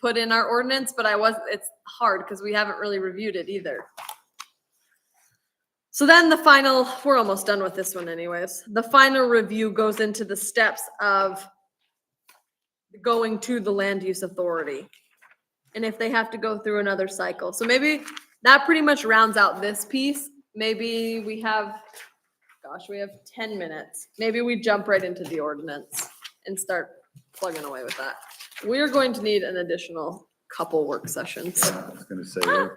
put in our ordinance, but it's hard because we haven't really reviewed it either. So then the final, we're almost done with this one anyways. The final review goes into the steps of going to the land use authority. And if they have to go through another cycle. So maybe that pretty much rounds out this piece. Maybe we have, gosh, we have 10 minutes. Maybe we jump right into the ordinance and start plugging away with that. We're going to need an additional couple work sessions. I was gonna say, we're-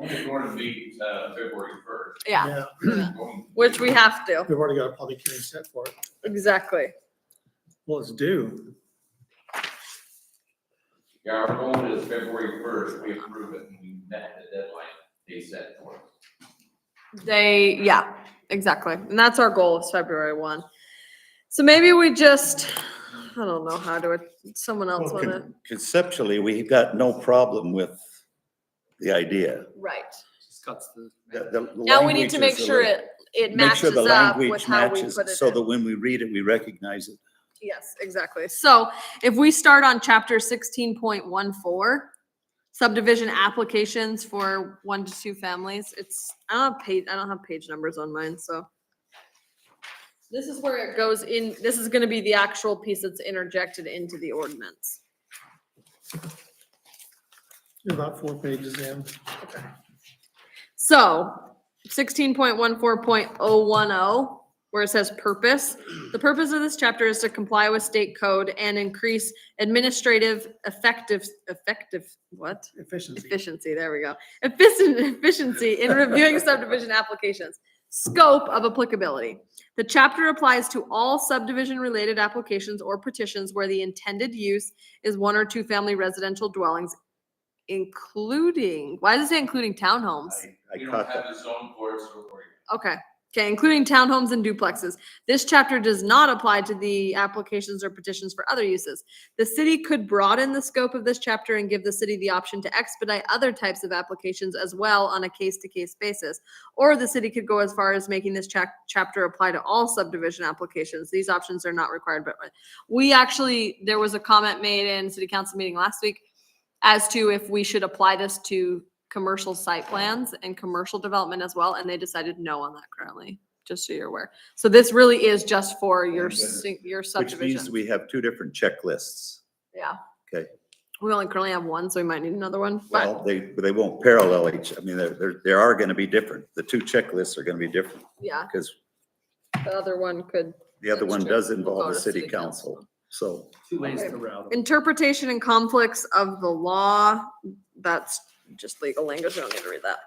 Only going to meet, February 1st. Yeah, Yeah, which we have to. we've already got a public hearing set for it. Exactly. Well, it's due. Yeah, our goal is February 1st, we approve it, and we met the deadline they set for us. Yeah, exactly. And that's our goal is February 1. So maybe we just, I don't know how to, someone else well, wanna, conceptually, we've got no problem with the idea. right. Just cuts the. The Now we need language to make is a sure little- it Make sure matches the up with language how we matches put it so in. that when we read it, we recognize it. Yes, exactly. So if we start on chapter 16.14, subdivision applications for 1 to 2 families, I don't have page numbers on mine, so. This is where it goes in, this is gonna be the actual piece that's interjected into the ordinance. You're about 4 pages in. So 16.14.010, where it says purpose. The purpose of this chapter is to comply with state code and increase administrative what? Efficiency. Efficiency, there we go. Efficiency in reviewing subdivision applications. Scope of applicability. The chapter applies to all subdivision-related applications or petitions where the intended use is 1 or 2 family residential dwellings, including, why does it say including townhomes? I We don't caught have that. the zone for it, so we're. Okay, including townhomes and duplexes. This chapter does not apply to the applications or petitions for other uses. The city could broaden the scope of this chapter and give the city the option to expedite other types of applications as well on a case-to-case basis. Or the city could go as far as making this chapter apply to all subdivision applications. These options are not required, but there was a comment made in city council meeting last week as to if we should apply this to commercial site plans and commercial development as well, and they decided no on that currently, just so you're aware. So this really is just for your Which subdivision. means we have 2 different checklists. Yeah. Okay. We only currently have one, so we might need another one, but Well, they won't parallel each, I mean, they are gonna be different. The 2 checklists are gonna be different yeah, because the other one could, The other That's one true. does We'll involve go the to city city council, so. 2 ways Okay. to route them. Interpretation and conflicts of the law, that's just legal language, we don't need to read that.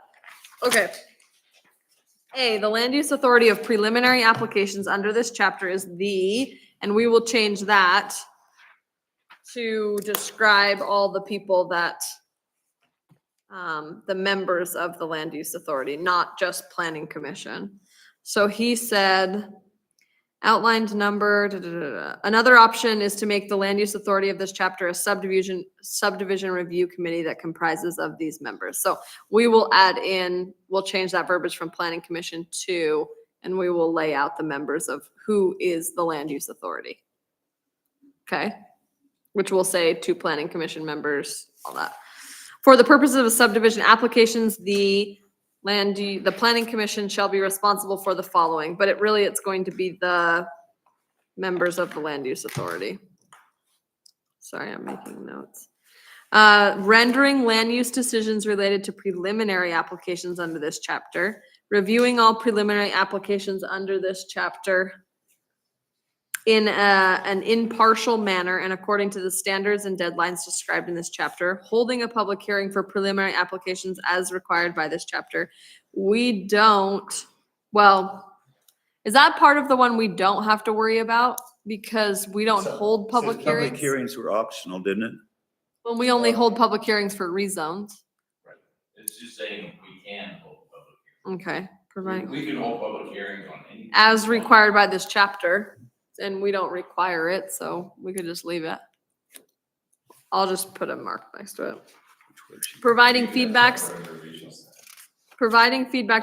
Okay. A, the land use authority of preliminary applications under this chapter is and we will change that to describe all the people that, the members of the land use authority, not just planning commission. So he said, outlined number, Another option is to make the land use authority of this chapter a subdivision review committee that comprises of these members. So we will we'll change that verbiage from planning commission to, and we will lay out the members of who is the land use authority. Okay, which will say 2 planning commission members, all that. For the purposes of subdivision applications, the planning commission shall be responsible for the following, but it's going to be the members of the land use authority. Sorry, I'm making notes. Rendering land use decisions related to preliminary applications under this chapter, reviewing all preliminary applications under this chapter in an impartial manner and according to the standards and deadlines described in this chapter, holding a public hearing for preliminary applications as required by this chapter. Is that part of the one we don't have to worry about? Because we don't hold public Public hearings? hearings were optional, didn't it? Well, we only hold public hearings for rezones. It's just saying we can hold public Okay, hearings. providing, We can hold public hearings on any. as required by this chapter, and we don't require it, so we could just leave it. I'll just put a mark next to it. Providing feedback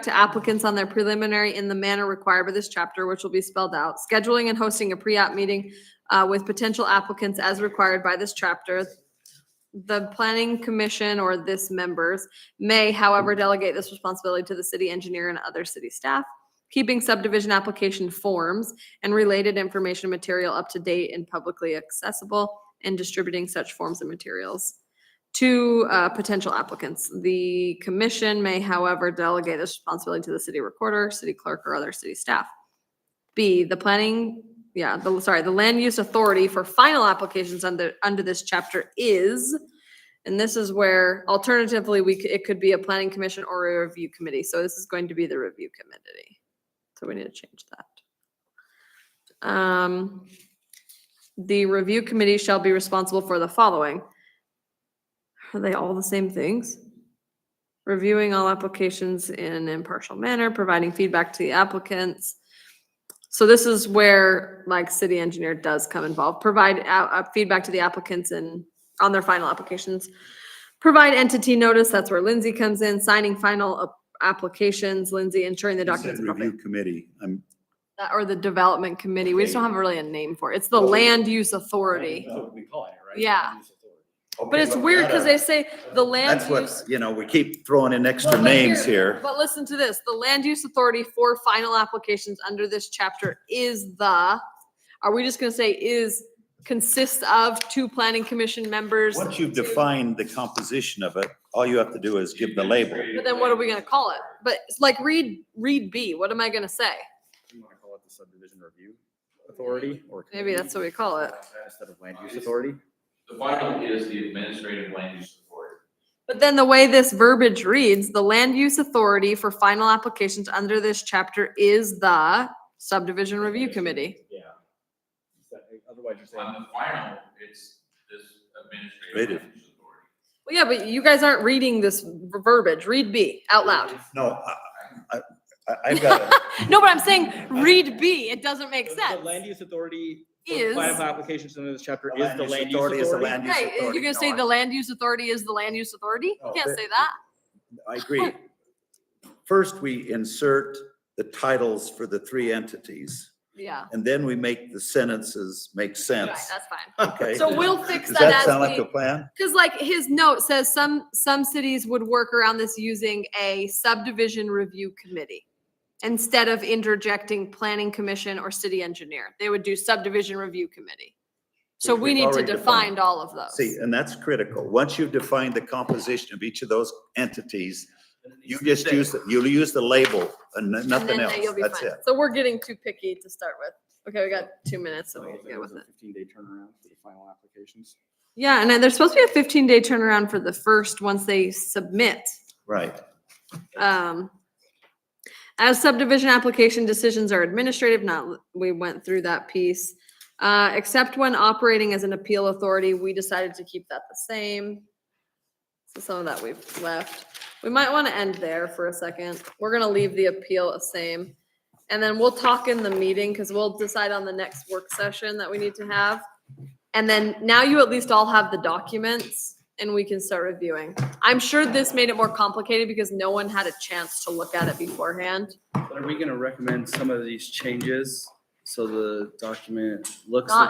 to applicants on their preliminary in the manner required by this chapter, which will be spelled out. Scheduling and hosting a pre-app meeting with potential applicants as required by this chapter. The planning commission or this members may, however, delegate this responsibility to the city engineer and other city staff. Keeping subdivision application forms and related information material up to date and publicly accessible, and distributing such forms and materials to potential applicants. The commission may, however, delegate this responsibility to the city recorder, city clerk, or other city staff. B, the land use authority for final applications under this chapter is, and this is where alternatively it could be a planning commission or a review committee. So this is going to be the review committee. So we need to change that. The review committee shall be responsible for the following. Are they all the same things? Reviewing all applications in an impartial manner, providing feedback to the applicants. So this is where like city engineer does come involved. Provide feedback to the applicants and on their final applications. Provide entity notice. That's where Lindsay comes in. Signing final applications, Lindsay, ensuring the You said documents are appropriate. review committee. Or the development committee. We just don't have really a name for it. It's the land use authority. That's what we call it, right? Yeah. Land use authority. But it's weird because they say the land That's use. what, we keep throwing in extra Well, but names here. But listen to this, the land use authority for final applications under this chapter are we just gonna say consists of 2 planning commission members? Once you've 2 defined the composition of it, all you have to do is give the label. But then what are we gonna call it? But it's like read B, what am I gonna say? You want to call it the subdivision review authority or? Maybe that's what we call it. Instead of land use authority? The final is the administrative land use authority. But then the way this verbiage reads, the land use authority for final applications under this chapter is the subdivision review committee. Yeah. Otherwise you're saying. On the final, it's this administrative land use authority. Well, yeah, but you guys aren't reading this verbiage. Read B out loud. No, I've got it. No, but I'm saying read B. It doesn't make sense. The land use authority Is- for final applications under this chapter The is the land use authority is the authority. land use Right, authority. you're gonna No, say the land use authority is the land use authority? You No, can't but- say that. I agree. First, we insert the titles for the 3 entities, Yeah, and then we make the sentences make right, sense. that's fine. Okay? So we'll fix Does that that sound as like a we, plan? cause like his note says some cities would work around this using a subdivision review committee. Instead of interjecting planning commission or city engineer, they would do subdivision review committee. So Which we we've need to already define defined. all of those. See, and that's critical. Once you've defined the composition of each of those entities, You just you'll use the label and And nothing then else. you'll be That's fine. it. So we're getting too picky to start with. Okay, we got 2 minutes, so we can get with it. 15-day turnaround for the final applications. Yeah, and then there's supposed to be a 15-day turnaround for the first once they submit. Right. As subdivision application decisions are administrative, we went through that piece. Except when operating as an appeal authority, we decided to keep that the same. So some of that we've left. We might want to end there for a second. We're gonna leave the appeal the same. And then we'll talk in the meeting, because we'll decide on the next work session that we need to have. And then now you at least all have the documents and we can start reviewing. I'm sure this made it more complicated because no one had a chance to look at it beforehand. But are we gonna recommend some of these changes so the document looks like,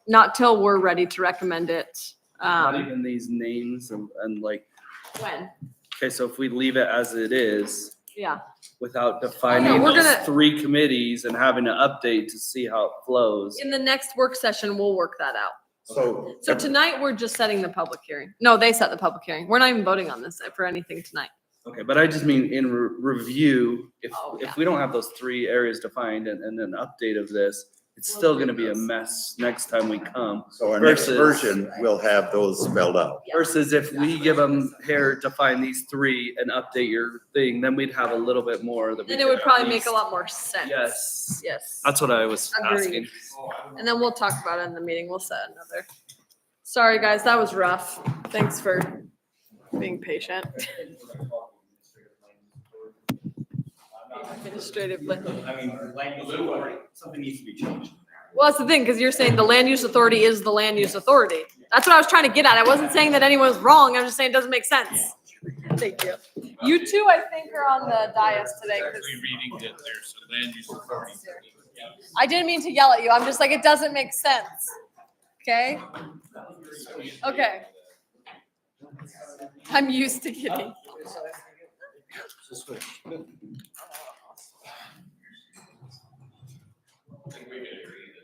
Not till we're ready to recommend it. not even these names and like, When? okay, so if we leave it as it is Yeah. without defining we're those gonna- 3 committees and having an update to see how it flows. In the next work session, we'll work that out. So. So tonight, we're just setting the public hearing. No, they set the public hearing. We're not even voting on this for anything tonight. Okay, but I just mean in review, Oh, yeah. if we don't have those 3 areas defined and an update of this, it's We'll still do gonna be a those. mess next time we come. So our next Versus- version will have those spelled out. Yeah. Versus if we give them here, define these 3 and update your thing, then we'd have a little bit more that we Then it could would at probably make least- a lot more sense. Yes, Yes. that's what I was Agreed. asking. And then we'll talk about it in the meeting. We'll set another. Sorry, guys, that was rough. Thanks for being patient. Administratively. I mean, land use authority, something needs to be changed. Well, that's the thing, because you're saying the land use authority is the land use authority. That's what I was trying to get at. I wasn't saying that anyone was wrong. I'm just saying it doesn't make sense. Thank you. You two, I think, are on the dais today. 'Cause reading that there's a land use authority. I didn't mean to yell at you. I'm just like, it doesn't make sense. Okay? Okay. I'm used to getting. I think we can agree that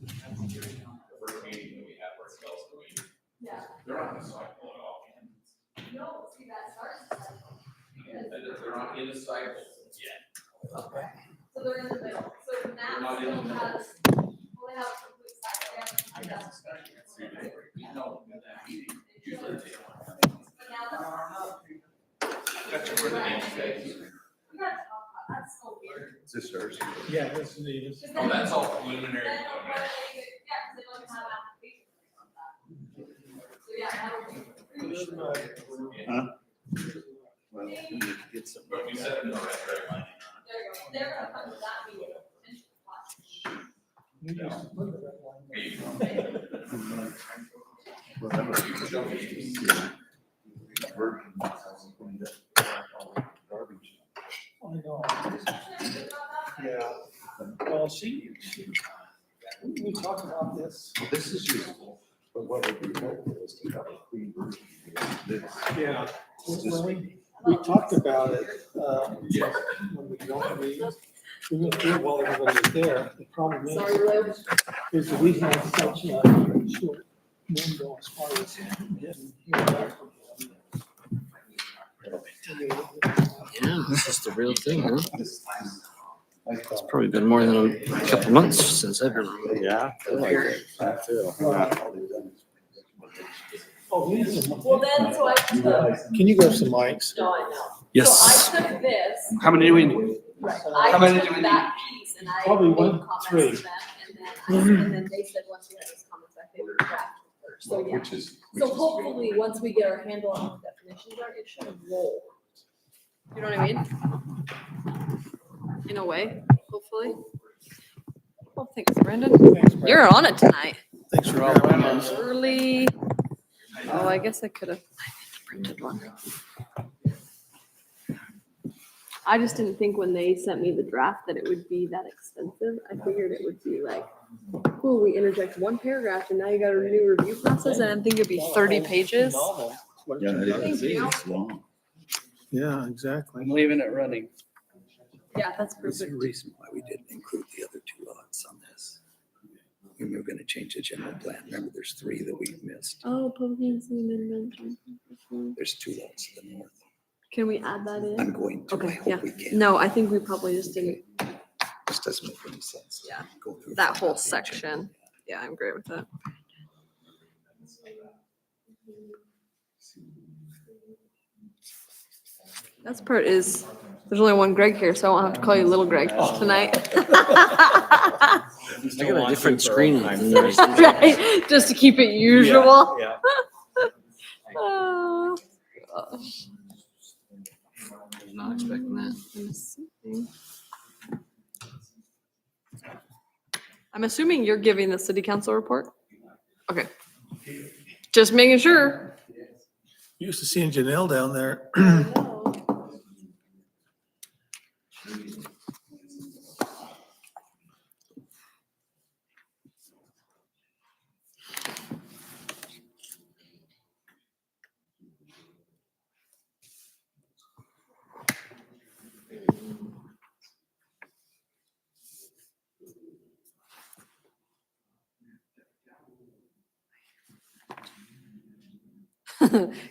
the first meeting that we have ourselves, Yeah. they're not gonna cycle at all. No, see, that starts. They're not in a cycle yet. So they're in the middle. So They're now not in still the has, middle. well, they have a complete cycle. They haven't- We know in that meeting, usually they don't. But now that's- That's where the meeting stays. We gotta talk about, that's so weird. Is this yours? Yeah, this is neat. Oh, that's all preliminary. Then, yeah, 'cause they don't have applications on that. So, yeah, that would be. Huh? Well, we need to get some. But we said no, that's right. There you go. They're gonna come to that meeting. You just put it that line. There you go. Well, that would be- I know. Yeah. Well, we talked about this. This is useful, but what would be helpful is to have a clean version of this. Yeah. We talked about it, when we don't read. We went through it while everybody was there. The problem Sorry, Liv. is that we have such a short window as far as getting here back from them. Yeah, this is the real thing, huh? It's probably been more than a couple months since I've been. Yeah. Oh, we need some. Well, then, so I took, Can you grab some mics? no, I know. Yes. So I took this, How many do we need? right, How many I do took we that piece and I Probably made one, comments three. to them, and then they said, once we had those comments, back, they would draft it first. So, yeah. So hopefully, once we get our handle on what definitions are, it should roll. You know what I mean? In a way, hopefully. Well, thanks, Brandon. Thanks, Brad. You're on it tonight. Thanks for grabbing those. Early. Oh, I guess I could have printed one. I just didn't think when they sent me the draft that it would be that extensive. I figured it would be like, cool, we interject one paragraph and now you got a new review process, and I didn't think it'd be 30 pages. Yeah, it Thank is. you. It's long. Yeah, exactly. I'm leaving it running. Yeah, that's There's a perfect. reason why we didn't include the other 2 lots on this. We were gonna change the general plan. Remember, there's 3 that we missed. Oh, public amendment. There's 2 lots to the north. Can we add that in? I'm going to, I Okay, yeah. hope we can. No, I think we probably just didn't, This doesn't make any sense. Yeah. Go through that the whole agenda. section. Yeah, I'm great with that. That's part is, there's only one Greg here, so I won't have to call you little Greg tonight. I got a different screen. Right, just to keep it usual. Yeah. Oh, gosh. Not expecting that. I'm assuming you're giving the city council report? Okay. Just making sure. Used to seeing Janelle down there.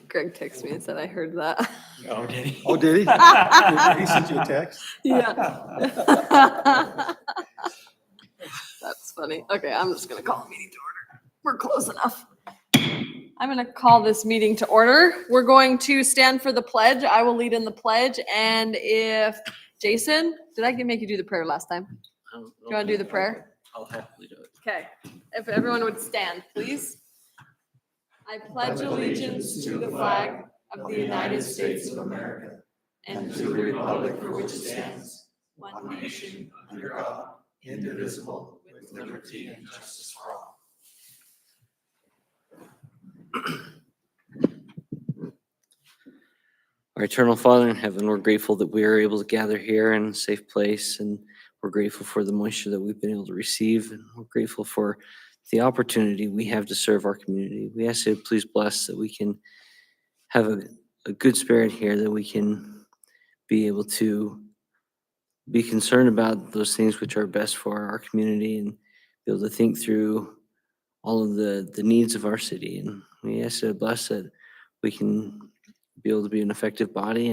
Greg texted me and said, I heard that. Oh, did he? Oh, did he? He sent you a text? Yeah. That's funny. Okay, I'm just gonna call the meeting to order. We're close enough. I'm gonna call this meeting to order. We're going to stand for the pledge. I will lead in the pledge, and if Jason, did I make you do the prayer last time? Do you wanna do the prayer? I'll happily do it. Okay, if everyone would stand, please. I pledge allegiance to the flag of the United States of America and to the republic for which it stands, one nation, under God, indivisible, with liberty and justice for all. Our eternal Father in heaven, we're grateful that we are able to gather here in a safe place, and we're grateful for the moisture that we've been able to receive, and we're grateful for the opportunity we have to serve our community. We ask you to please bless that we can have a good spirit here, that we can be able to be concerned about those things which are best for our community and be able to think through all of the needs of our city. And we ask you to bless that we can be able to be an effective body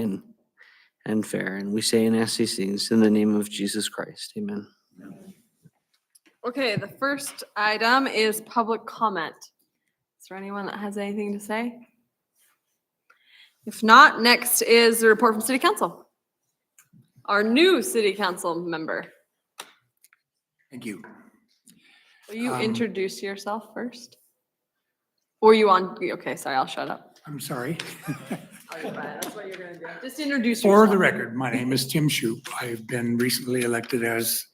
and fair. And we say and ask these things in the name of Jesus Christ. Amen. Okay, the first item is public comment. Is there anyone that has anything to say? If not, next is the report from city council. Our new city council member. Thank you. Will you introduce yourself first? Or you on, okay, sorry, I'll shut up. I'm sorry. Oh, you're fine. That's what you're gonna do. Just introduce For yourself. the record, my name is Tim Shoup. I've been recently elected as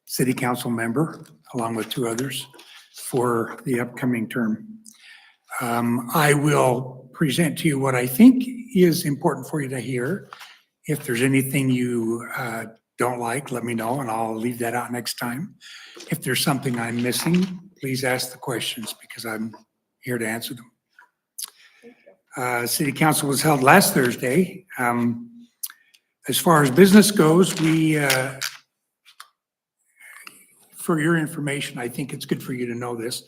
city council member, along with 2 others, for the upcoming term. I will present to you what I think is important for you to hear. If there's anything you don't like, let me know, and I'll leave that out next time. If there's something I'm missing, please ask the questions, because I'm here to answer them. City council was held last Thursday. As far as business goes, we, for your information, I think it's good for you to know this.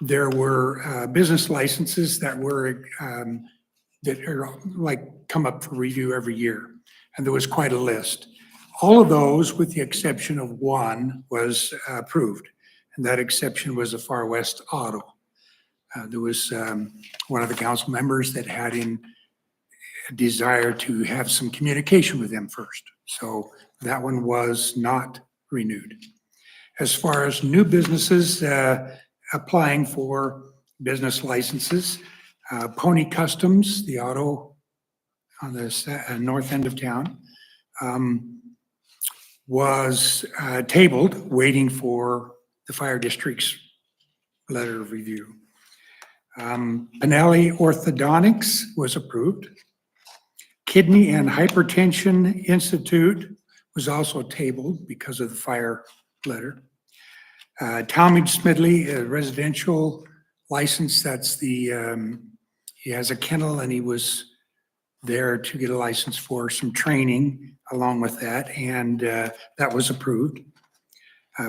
There were business licenses that were, that are like come up for review every year. And there was quite a list. All of those, with the exception of one, was approved. And that exception was a Far West Auto. There was one of the council members that had a desire to have some communication with them first. So that one was not renewed. As far as new businesses applying for business licenses, Pony Customs, the auto on the north end of town, was tabled, waiting for the fire district's letter of review. Pinelli Orthodontics was approved. Kidney and Hypertension Institute was also tabled because of the fire letter. Talmadge Smedley, a residential license, that's the, he has a kennel and he was there to get a license for some training along with that, and that was approved.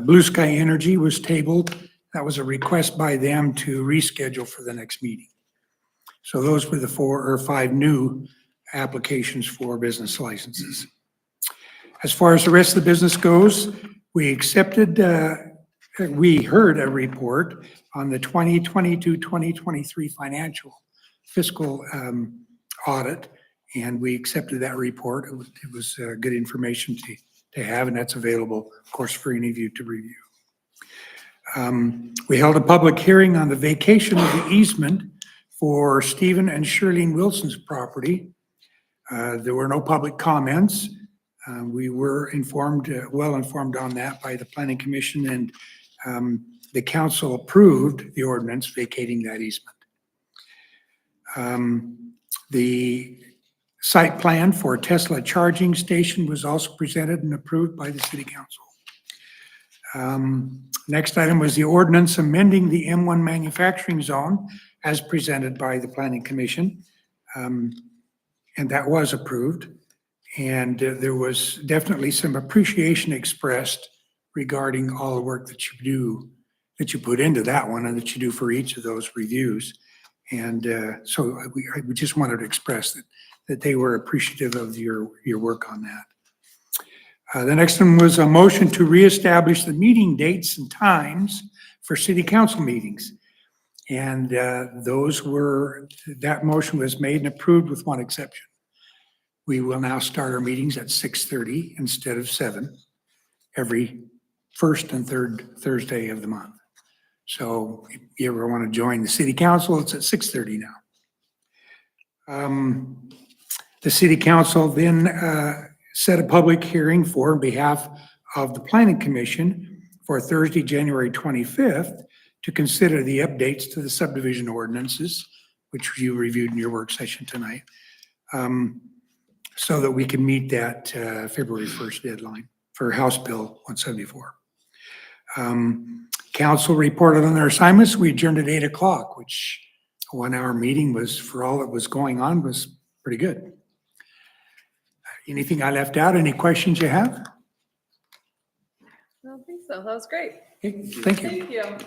Blue Sky Energy was tabled. That was a request by them to reschedule for the next meeting. So those were the 4 or 5 new applications for business licenses. As far as the rest of the business goes, we heard a report on the 2022-2023 financial fiscal audit, and we accepted that report. It was good information to have, and that's available, of course, for any of you to review. We held a public hearing on the vacation of the easement for Stephen and Shirlene Wilson's property. There were no public comments. We were informed, well informed on that by the Planning Commission, and the council approved the ordinance vacating that easement. The site plan for a Tesla charging station was also presented and approved by the City Council. Next item was the ordinance amending the M1 manufacturing zone as presented by the Planning Commission. And that was approved. And there was definitely some appreciation expressed regarding all the work that you do, that you put into that one and that you do for each of those reviews. And so we just wanted to express that they were appreciative of your work on that. The next one was a motion to reestablish the meeting dates and times for city council meetings. And that motion was made and approved with one exception. We will now start our meetings at 6:30 instead of 7 every first and third Thursday of the month. So if you ever want to join the city council, it's at 6:30 now. The city council then set a public hearing on behalf of the Planning Commission for Thursday, January 25th, to consider the updates to the subdivision ordinances, which you reviewed in your work session tonight, so that we can meet that February 1st deadline for House Bill 174. Council reported on their assignments. We adjourned at 8 o'clock, which a 1-hour meeting was, for all that was going on, was pretty good. Anything I left out? Any questions you have? I don't think so. That was great. Okay, thank you. Thank you.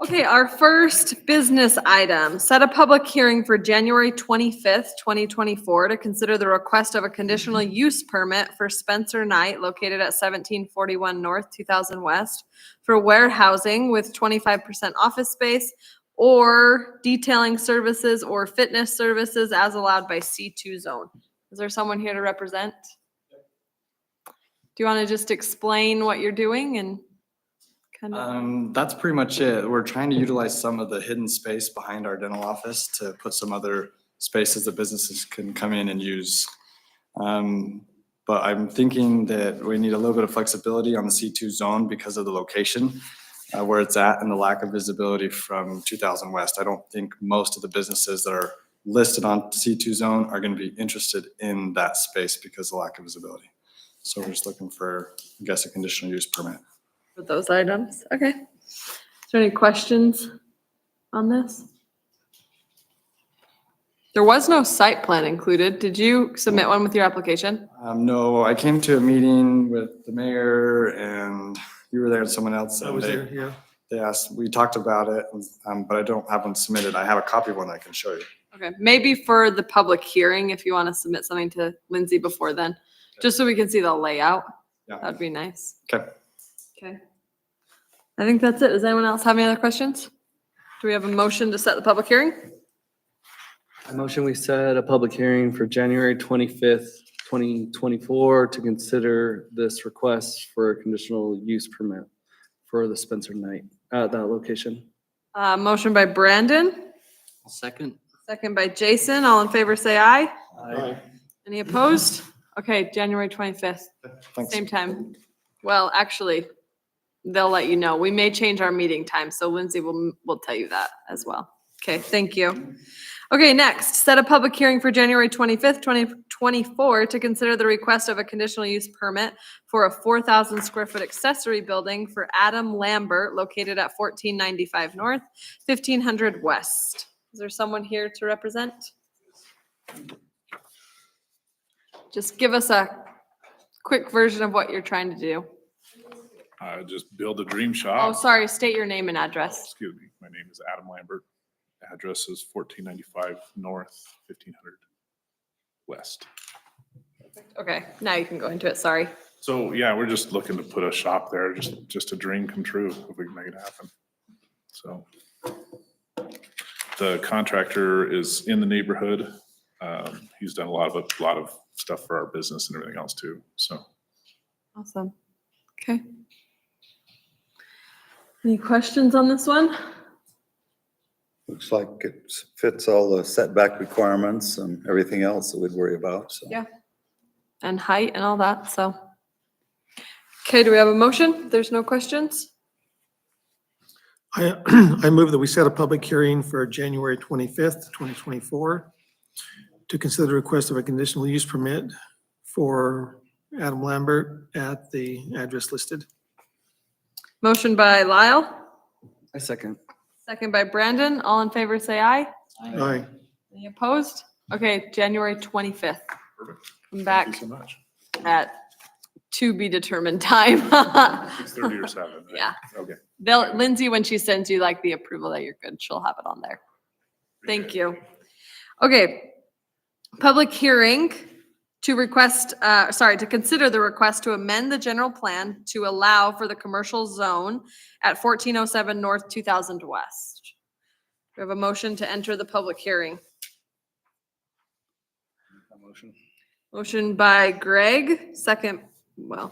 Okay, our first business item, set a public hearing for January 25th, 2024 to consider the request of a conditional use permit for Spencer Knight located at 1741 North, 2000 West for warehousing with 25% office space or detailing services or fitness services as allowed by C2 zone. Is there someone here to represent? Do you want to just explain what you're doing and kind of? That's pretty much it. We're trying to utilize some of the hidden space behind our dental office to put some other spaces that businesses can come in and use. But I'm thinking that we need a little bit of flexibility on the C2 zone because of the location where it's at and the lack of visibility from 2000 West. I don't think most of the businesses that are listed on C2 zone are going to be interested in that space because of the lack of visibility. So we're just looking for, I guess, a conditional use permit. With those items, okay. Is there any questions on this? There was no site plan included. Did you submit one with your application? No, I came to a meeting with the mayor and you were there and someone else. I And was there, yeah. they asked, we talked about it, but I don't have one submitted. I have a copy of one that I can show you. Okay, maybe for the public hearing, if you want to submit something to Lindsay before then, just so we can see the layout. Yeah. That'd be nice. Okay. Okay. I think that's it. Does anyone else have any other questions? Do we have a motion to set the public hearing? I motion we set a public hearing for January 25th, 2024 to consider this request for a conditional use permit for the Spencer Knight at that location. Motion by Brandon, I'll second. second by Jason. All in favor, say aye. Aye. Any opposed? Okay, January 25th, Thanks. same time. Well, actually, they'll let you know. We may change our meeting time, so Lindsay will tell you that as well. Okay, thank you. Okay, next, set a public hearing for January 25th, 2024 to consider the request of a conditional use permit for a 4,000 square foot accessory building for Adam Lambert located at 1495 North, 1500 West. Is there someone here to represent? Just give us a quick version of what you're trying to do. Just build a dream Oh, shop. sorry, state your name and address. Excuse me, my name is Adam Lambert. Address is 1495 North, 1500 West. Okay, now you can go into it, sorry. So, yeah, we're just looking to put a shop there, just a dream come true if we can make it happen. So the contractor is in the neighborhood. He's done a lot of stuff for our business and everything else too, so. Awesome. Okay. Any questions on this one? Looks like it fits all the setback requirements and everything else that we'd worry about, so. Yeah. And height and all that, so. Okay, do we have a motion? There's no questions? I move that we set a public hearing for January 25th, 2024 to consider the request of a conditional use permit for Adam Lambert at the address listed. Motion by Lyle, I second. second by Brandon. All in favor, say aye. Aye. Any opposed? Okay, January 25th. Perfect. Come Thank back you so much. at to be determined time. 6:30 or 7. right? Yeah. Okay. Lindsay, when she sends you like the approval that you're good, she'll have it on there. Thank you. Okay. Public hearing to request, to consider the request to amend the general plan to allow for the commercial zone at 1407 North 2000 West. We have a motion to enter the public hearing. Motion. Motion by Greg, second, well,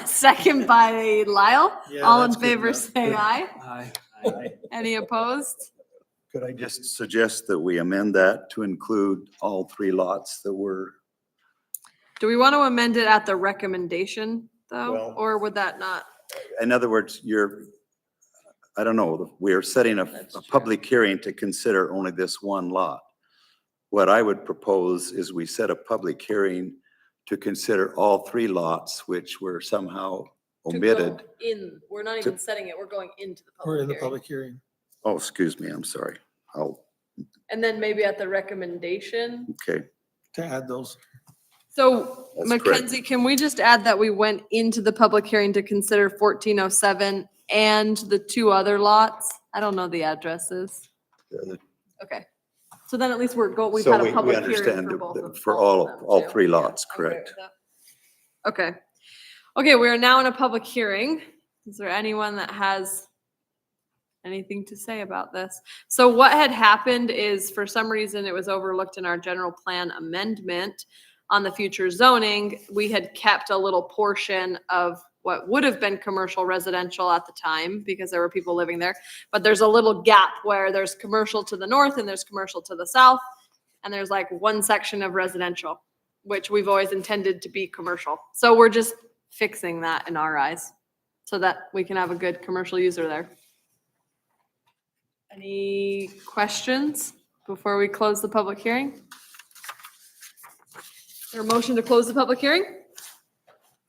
second by Lyle. Yeah, All in that's good favor, enough. say aye. Aye. Any opposed? Could I just suggest that we amend that to include all 3 lots that were, Do we want to amend it at the recommendation though, Well- or would that not? in other words, I don't know, we're setting a public hearing to consider only this one lot. What I would propose is we set a public hearing to consider all 3 lots, which were somehow to go omitted. In, we're not even setting it, we're going into the We're in the public hearing. public hearing. Oh, excuse me, I'm sorry. And then maybe at the recommendation. Okay, To add those. So That's correct. Mackenzie, can we just add that we went into the public hearing to consider 1407 and the 2 other lots? I don't know the addresses. Okay. So then at least we've So had we a public hearing understand for both of for of them, all too. 3 lots, I'm great correct? with that. Okay. Okay, we are now in a public hearing. Is there anyone that has anything to say about this? So what had happened is for some reason it was overlooked in our general plan amendment on the future zoning. We had kept a little portion of what would have been commercial residential at the time because there were people living there. But there's a little gap where there's commercial to the north and there's commercial to the south. And there's like one section of residential, which we've always intended to be commercial. So we're just fixing that in our eyes so that we can have a good commercial user there. Any questions before we close the public hearing? Is there a motion to close the public hearing?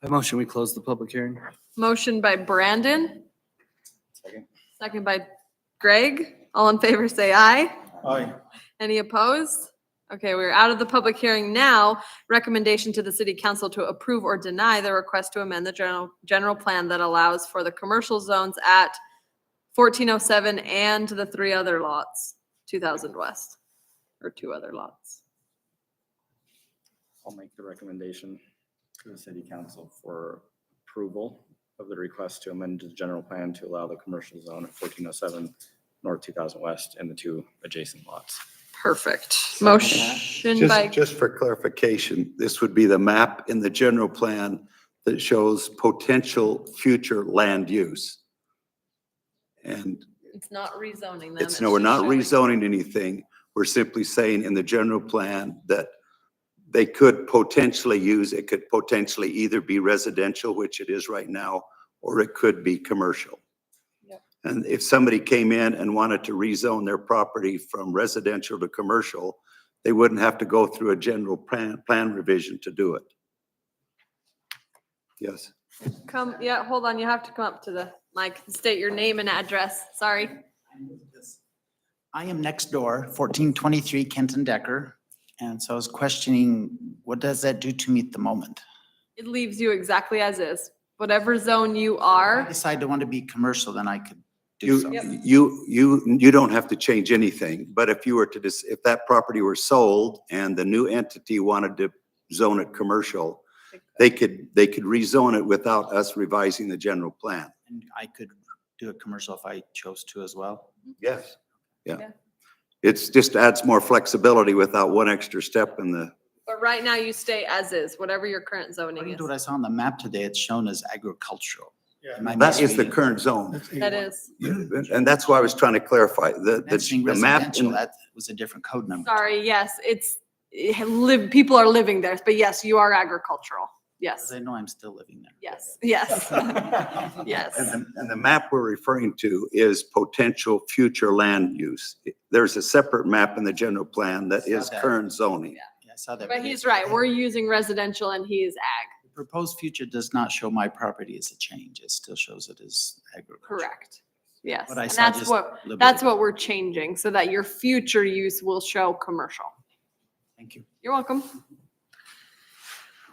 I motion we close the public hearing. Motion by Brandon, Second. second by Greg. All in favor, say aye. Aye. Any opposed? Okay, we're out of the public hearing now. Recommendation to the city council to approve or deny the request to amend the general plan that allows for the commercial zones at 1407 and the 3 other lots, 2000 West, or 2 other lots. I'll make the recommendation to the city council for approval of the request to amend the general plan to allow the commercial zone at 1407 North 2000 West and the 2 adjacent lots. Perfect. Motion by, Just for clarification, this would be the map in the general plan that shows potential future land use. And it's not rezoning them. it's, no, we're not just showing- rezoning anything. We're simply saying in the general plan that they could potentially use, it could potentially either be residential, which it is right now, or it could be commercial. Yep. And if somebody came in and wanted to rezone their property from residential to commercial, they wouldn't have to go through a general plan revision to do it. Yes. Come, yeah, hold on, you have to come up to the mic, state your name and address, sorry. I am next door, 1423 Kenton Decker. And so I was questioning, what does that do to me at the moment? It leaves you exactly as is. Whatever zone you If I are. decide to want to be commercial, then I could do so. You don't have to change anything, but if you were to, if that property were sold and the new entity wanted to zone it commercial, they could rezone it without us revising the general plan. And I could do a commercial if I chose to as well. Yes. Yeah. Yeah. It's just adds more flexibility without one extra step in the, But right now you stay as is, whatever your current zoning According is. to what I saw on the map today, it's shown as agricultural. Am I that is the misreading? current zone. That is. And that's why I was trying to clarify, Mentioning the map. residential, that was a different code number. Sorry, yes, people are living there, but yes, you are agricultural. Because Yes, I know I'm still living there. yes, yes. Yes. And the map we're referring to is potential future land use. There's a separate map in the general plan that is Saw that. current zoning. Yeah, I saw that. But he's right. We're using residential and he is ag. The proposed future does not show my property as a change. It still shows it as agriculture. Correct. Yes. What I And saw that's just what liberated. we're changing so that your future use will show commercial. Thank you. You're welcome.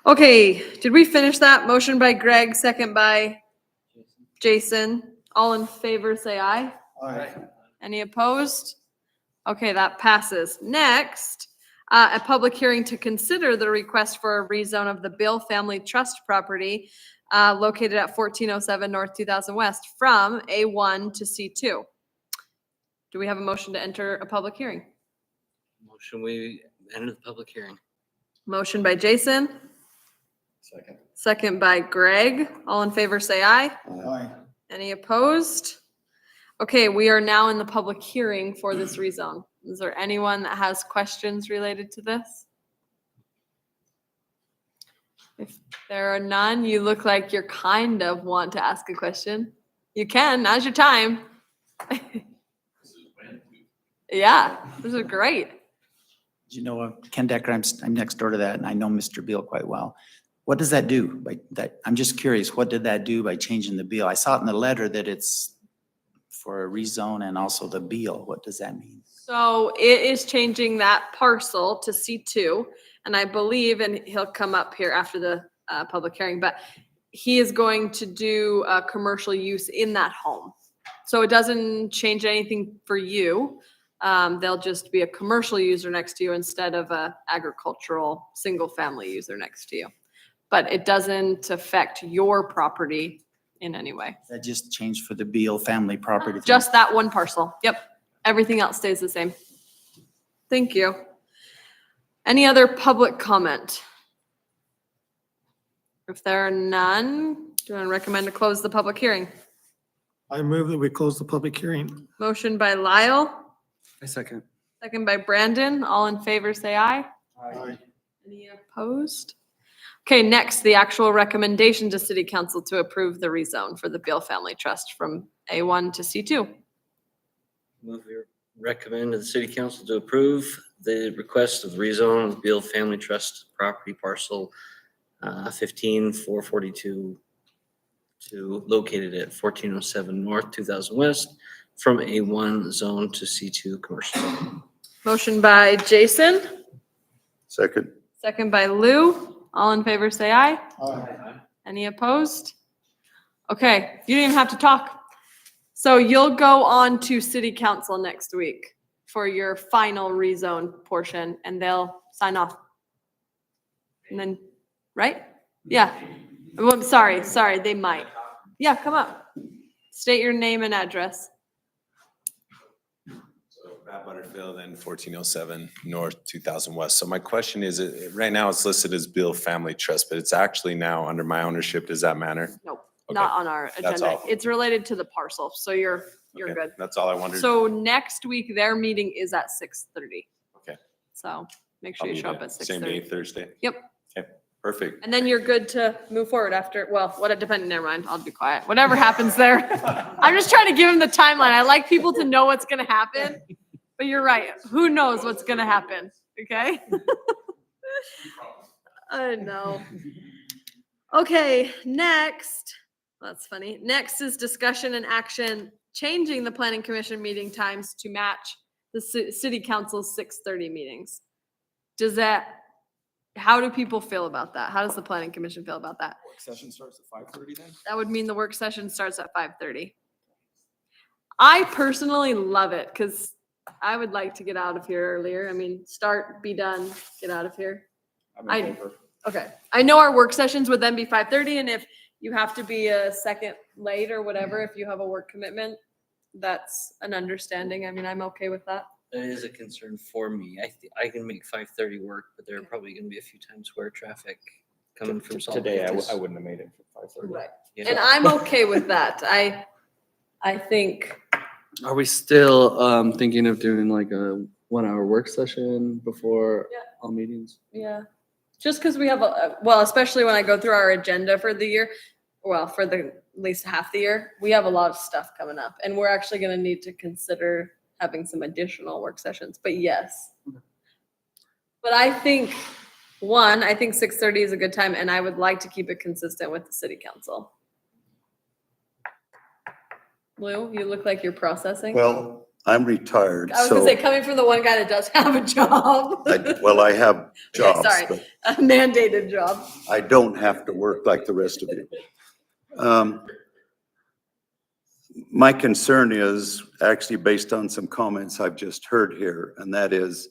Okay, did we finish that? Motion by Greg, second by Jason. All in favor, say aye. Any opposed? Okay, that passes. Next, a public hearing to consider the request for a rezone of the Bill Family Trust property located at 1407 North 2000 West from A1 to C2. Do we have a motion to enter a public hearing? Motion, we enter the public hearing. Motion by Jason, Second. second by Greg. All in favor, say aye. Any opposed? Okay, we are now in the public hearing for this rezone. Is there anyone that has questions related to this? If there are none, you look like you're kind of want to ask a question. You can, now's your time. Yeah, this is great. You know, Ken Decker, I'm next door to that and I know Mr. Beal quite well. What does that do? By that, I'm just curious, what did that do by changing the Beal? I saw it in the letter that it's for a rezone and also the Beal. What does that mean? So it is changing that parcel to C2, and I believe, and he'll come up here after the public hearing, but he is going to do a commercial use in that home. So it doesn't change anything for you. They'll just be a commercial user next to you instead of a agricultural, single-family user next to you. But it doesn't affect your property in any way. That just changed for the Beal family property. Just that one parcel. Yep. Everything else stays the same. Thank you. Any other public comment? If there are none, do you want to recommend to close the public hearing? I move that we close the public hearing. Motion by Lyle, I second. second by Brandon. All in favor, say aye. Any opposed? Okay, next, the actual recommendation to city council to approve the rezone for the Beal Family Trust from A1 to C2. Move your recommend to the city council to approve the request of the rezone of Beal Family Trust property parcel 15442 located at 1407 North 2000 West from A1 zone to C2 commercial zone. Motion by Jason, Second. second by Lou. All in favor, say aye. Any opposed? Okay, you don't even have to talk. So you'll go on to city council next week for your final rezone portion and they'll sign off. And then, right? Yeah. Well, sorry, they might. Yeah, come up. State your name and address. Matt Butterfield and 1407 North 2000 West. So my question is, right now it's listed as Beal Family Trust, but it's actually now under my ownership. Does that matter? Nope, Okay, not on our that's agenda. all. It's related to the parcel, so you're Okay, good. That's all I wondered. So next week, their meeting is at 6:30. Okay. So make sure I'll you be show up there. at Same day, 6:30. Thursday? Yep. Okay, perfect. And then you're good to move forward after, well, what, depending, never mind, I'll be quiet. Whatever happens there. I'm just trying to give him the timeline. I like people to know what's gonna happen, but you're right. Who knows what's gonna happen, okay? I know. Okay, next, that's funny. Next is discussion and action, changing the planning commission meeting times to match the city council's 6:30 meetings. Does that How do people feel about that? How does the planning commission feel about that? Work session starts at 5:30 then? That would mean the work session starts at 5:30. I personally love it because I would like to get out of here earlier. I mean, start, be done, get out of here. I'm I- in favor. Okay, I know our work sessions would then be 5:30, and if you have to be a second late or whatever, if you have a work commitment, that's an understanding. I mean, I'm okay with that. That is a concern for me. I can make 5:30 work, but there are probably gonna be a few times where traffic coming from Salt Lake. Today, I is- wouldn't have made it for 5:30. Right. you And know. I'm okay with that. I think, Are we still thinking of doing like a 1 hour work session before Yeah. all meetings? yeah, just because we have well, especially when I go through our agenda for the year, well, for the at least half the year, we have a lot of stuff coming up, and we're actually gonna need to consider having some additional work sessions, but yes. But I think, I think 6:30 is a good time, and I would like to keep it consistent with the city council. Lou, you look like you're processing. Well, I'm retired, I was gonna say, so, coming from the one guy that does have a job. I have Okay, jobs, sorry. but A mandated job. I don't have to work like the rest of you. My concern is actually based on some comments I've just heard here, and that is,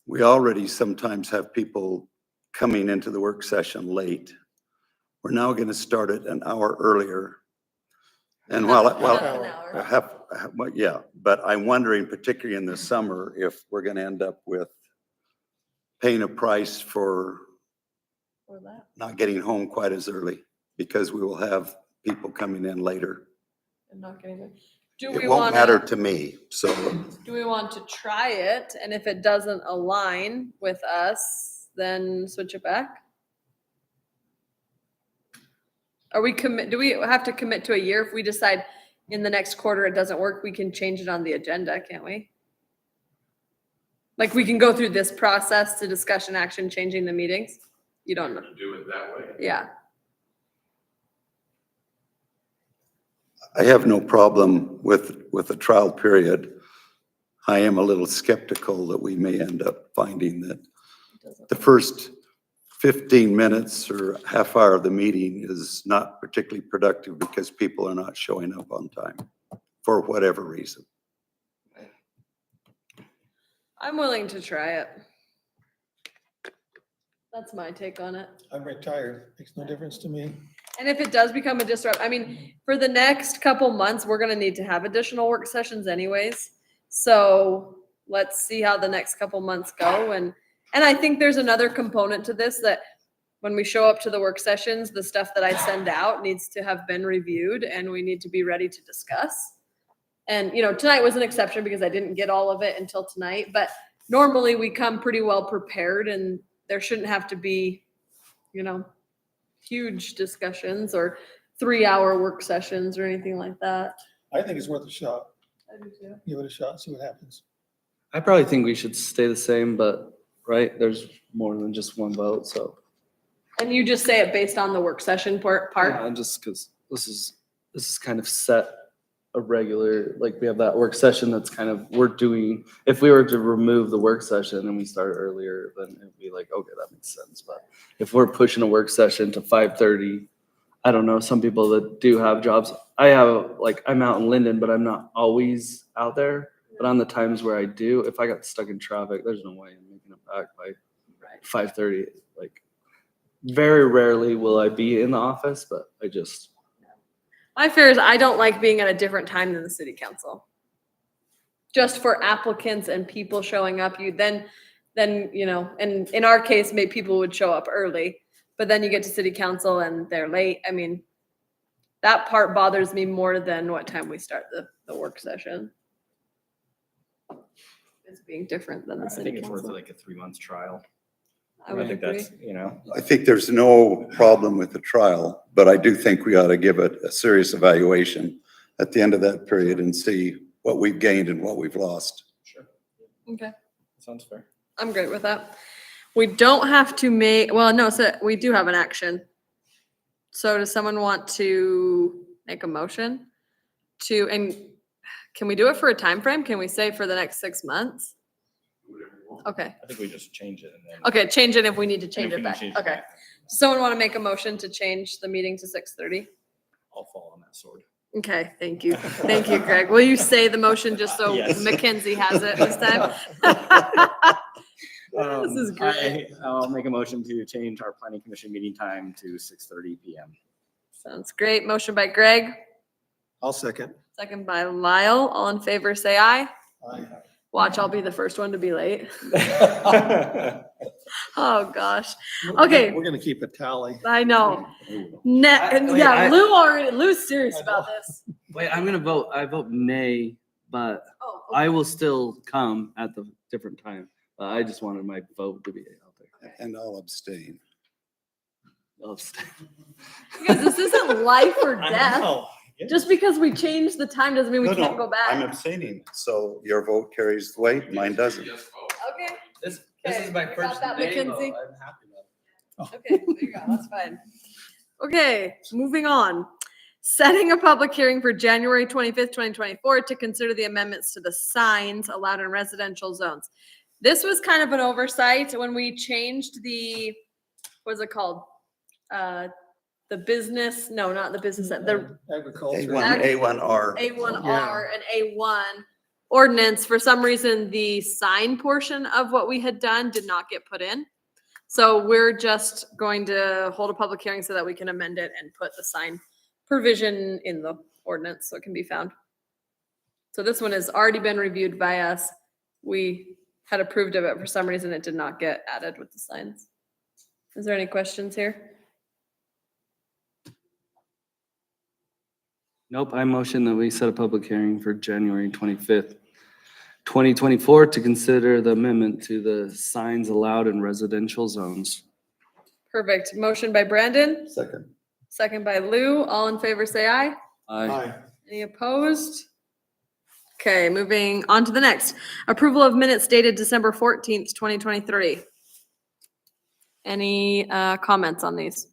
we already sometimes have people coming into the work session late. We're now gonna start it an hour earlier. And Half an hour. well, yeah, but I'm wondering, particularly in the summer, if we're gonna end up with paying a price for Or that. not getting home quite as early, because we will have people coming in later. And not getting it. Do It we won't matter wanna, to me, so do we want to try it? And if it doesn't align with us, then switch it back? Do we have to commit to a year? If we decide in the next quarter it doesn't work, we can change it on the agenda, can't we? Like, we can go through this process to discussion action, changing the meetings? You don't know. Do it that way. Yeah. I have no problem with the trial period. I am a little skeptical that we may end up finding that the first 15 minutes or half hour of the meeting is not particularly productive because people are not showing up on time for whatever reason. I'm willing to try it. That's my take on it. I'm retired. Makes no difference to me. And if it does become a disrupt, I mean, for the next couple months, we're gonna need to have additional work sessions anyways. So let's see how the next couple months go. And I think there's another component to this, that when we show up to the work sessions, the stuff that I send out needs to have been reviewed and we need to be ready to discuss. And, tonight was an exception because I didn't get all of it until tonight, but normally we come pretty well prepared and there shouldn't have to be, huge discussions or 3-hour work sessions or anything like that. I think it's worth a shot. I do too. Give it a shot, see what happens. I probably think we should stay the same, but, right, there's more than just one vote, so. And you just say it based on the work session part? Yeah, just because this is kind of set a regular, like we have that work session that's kind of, we're doing, if we were to remove the work session and we start earlier, then it'd be like, okay, that makes sense. But if we're pushing a work session to 5:30, I don't know, some people that do have jobs, I'm out in Linden, but I'm not always out there. But on the times where I do, if I got stuck in traffic, there's no way I'm making it back by 5:30. Like, very rarely will I be in the office, but My fear is I don't like being at a different time than the city council. Just for applicants and people showing up, and in our case, maybe people would show up early, but then you get to city council and they're late. I mean, that part bothers me more than what time we start the work session. It's being different than the I city think it's worth council. like a 3-month trial. I would think agree. that's, I think there's no problem with the trial, but I do think we ought to give it a serious evaluation at the end of that period and see what we've gained and what we've lost. Sure, Okay. sounds fair. I'm great with that. We don't have to so we do have an action. So does someone want to make a motion and can we do it for a time frame? Can we say for the next 6 months? Okay, I think we just change it and then. okay, change it if we need to change if we it need to back. change it Okay. back, Someone want to make a motion to change the meeting to 6:30? I'll fall on that sword. Okay, thank you. Thank you, Greg. Will you say the motion just so Yes. Mackenzie has it this time? This is great. I'll make a motion to change our planning commission meeting time to 6:30 PM. Sounds great. Motion by Greg, I'll second. second by Lyle. All in favor, say aye. Aye. Watch, I'll be the first one to be late. Oh, gosh. Okay. We're gonna keep a tally. I know. Wait, Yeah, Lou's serious about this. Wait, I'm gonna vote. I vote nay, but Oh, I will still come at the different time. I just wanted my vote to be out there. And I'll abstain. I'll stay. because this isn't life or death. Just because we changed the time doesn't mean we No, can't no, go I'm back. abstaining, so your vote carries the weight, mine doesn't. Okay. This Okay, is my you got first that, nay vote. Mackenzie? I'm happy about it. Okay, there you go. That's fine. Okay, moving on. Setting a public hearing for January 25th, 2024 to consider the amendments to the signs allowed in residential zones. This was kind of an oversight when we changed the, what is it called? The business, no, not the business, the Agriculture. A1R. A1R and A1 ordinance. For some reason, the sign portion of what we had done did not get put in. So we're just going to hold a public hearing so that we can amend it and put the sign provision in the ordinance so it can be found. So this one has already been reviewed by us. We had approved of it. For some reason, it did not get added with the signs. Is there any questions here? Nope, I motion that we set a public hearing for January 25th, 2024 to consider the amendment to the signs allowed in residential zones. Perfect. Motion by Brandon, Second. second by Lou. All in favor, say aye. Aye. Any opposed? Okay, moving on to the next. Approval of minutes dated December 14th, 2023. Any comments on these?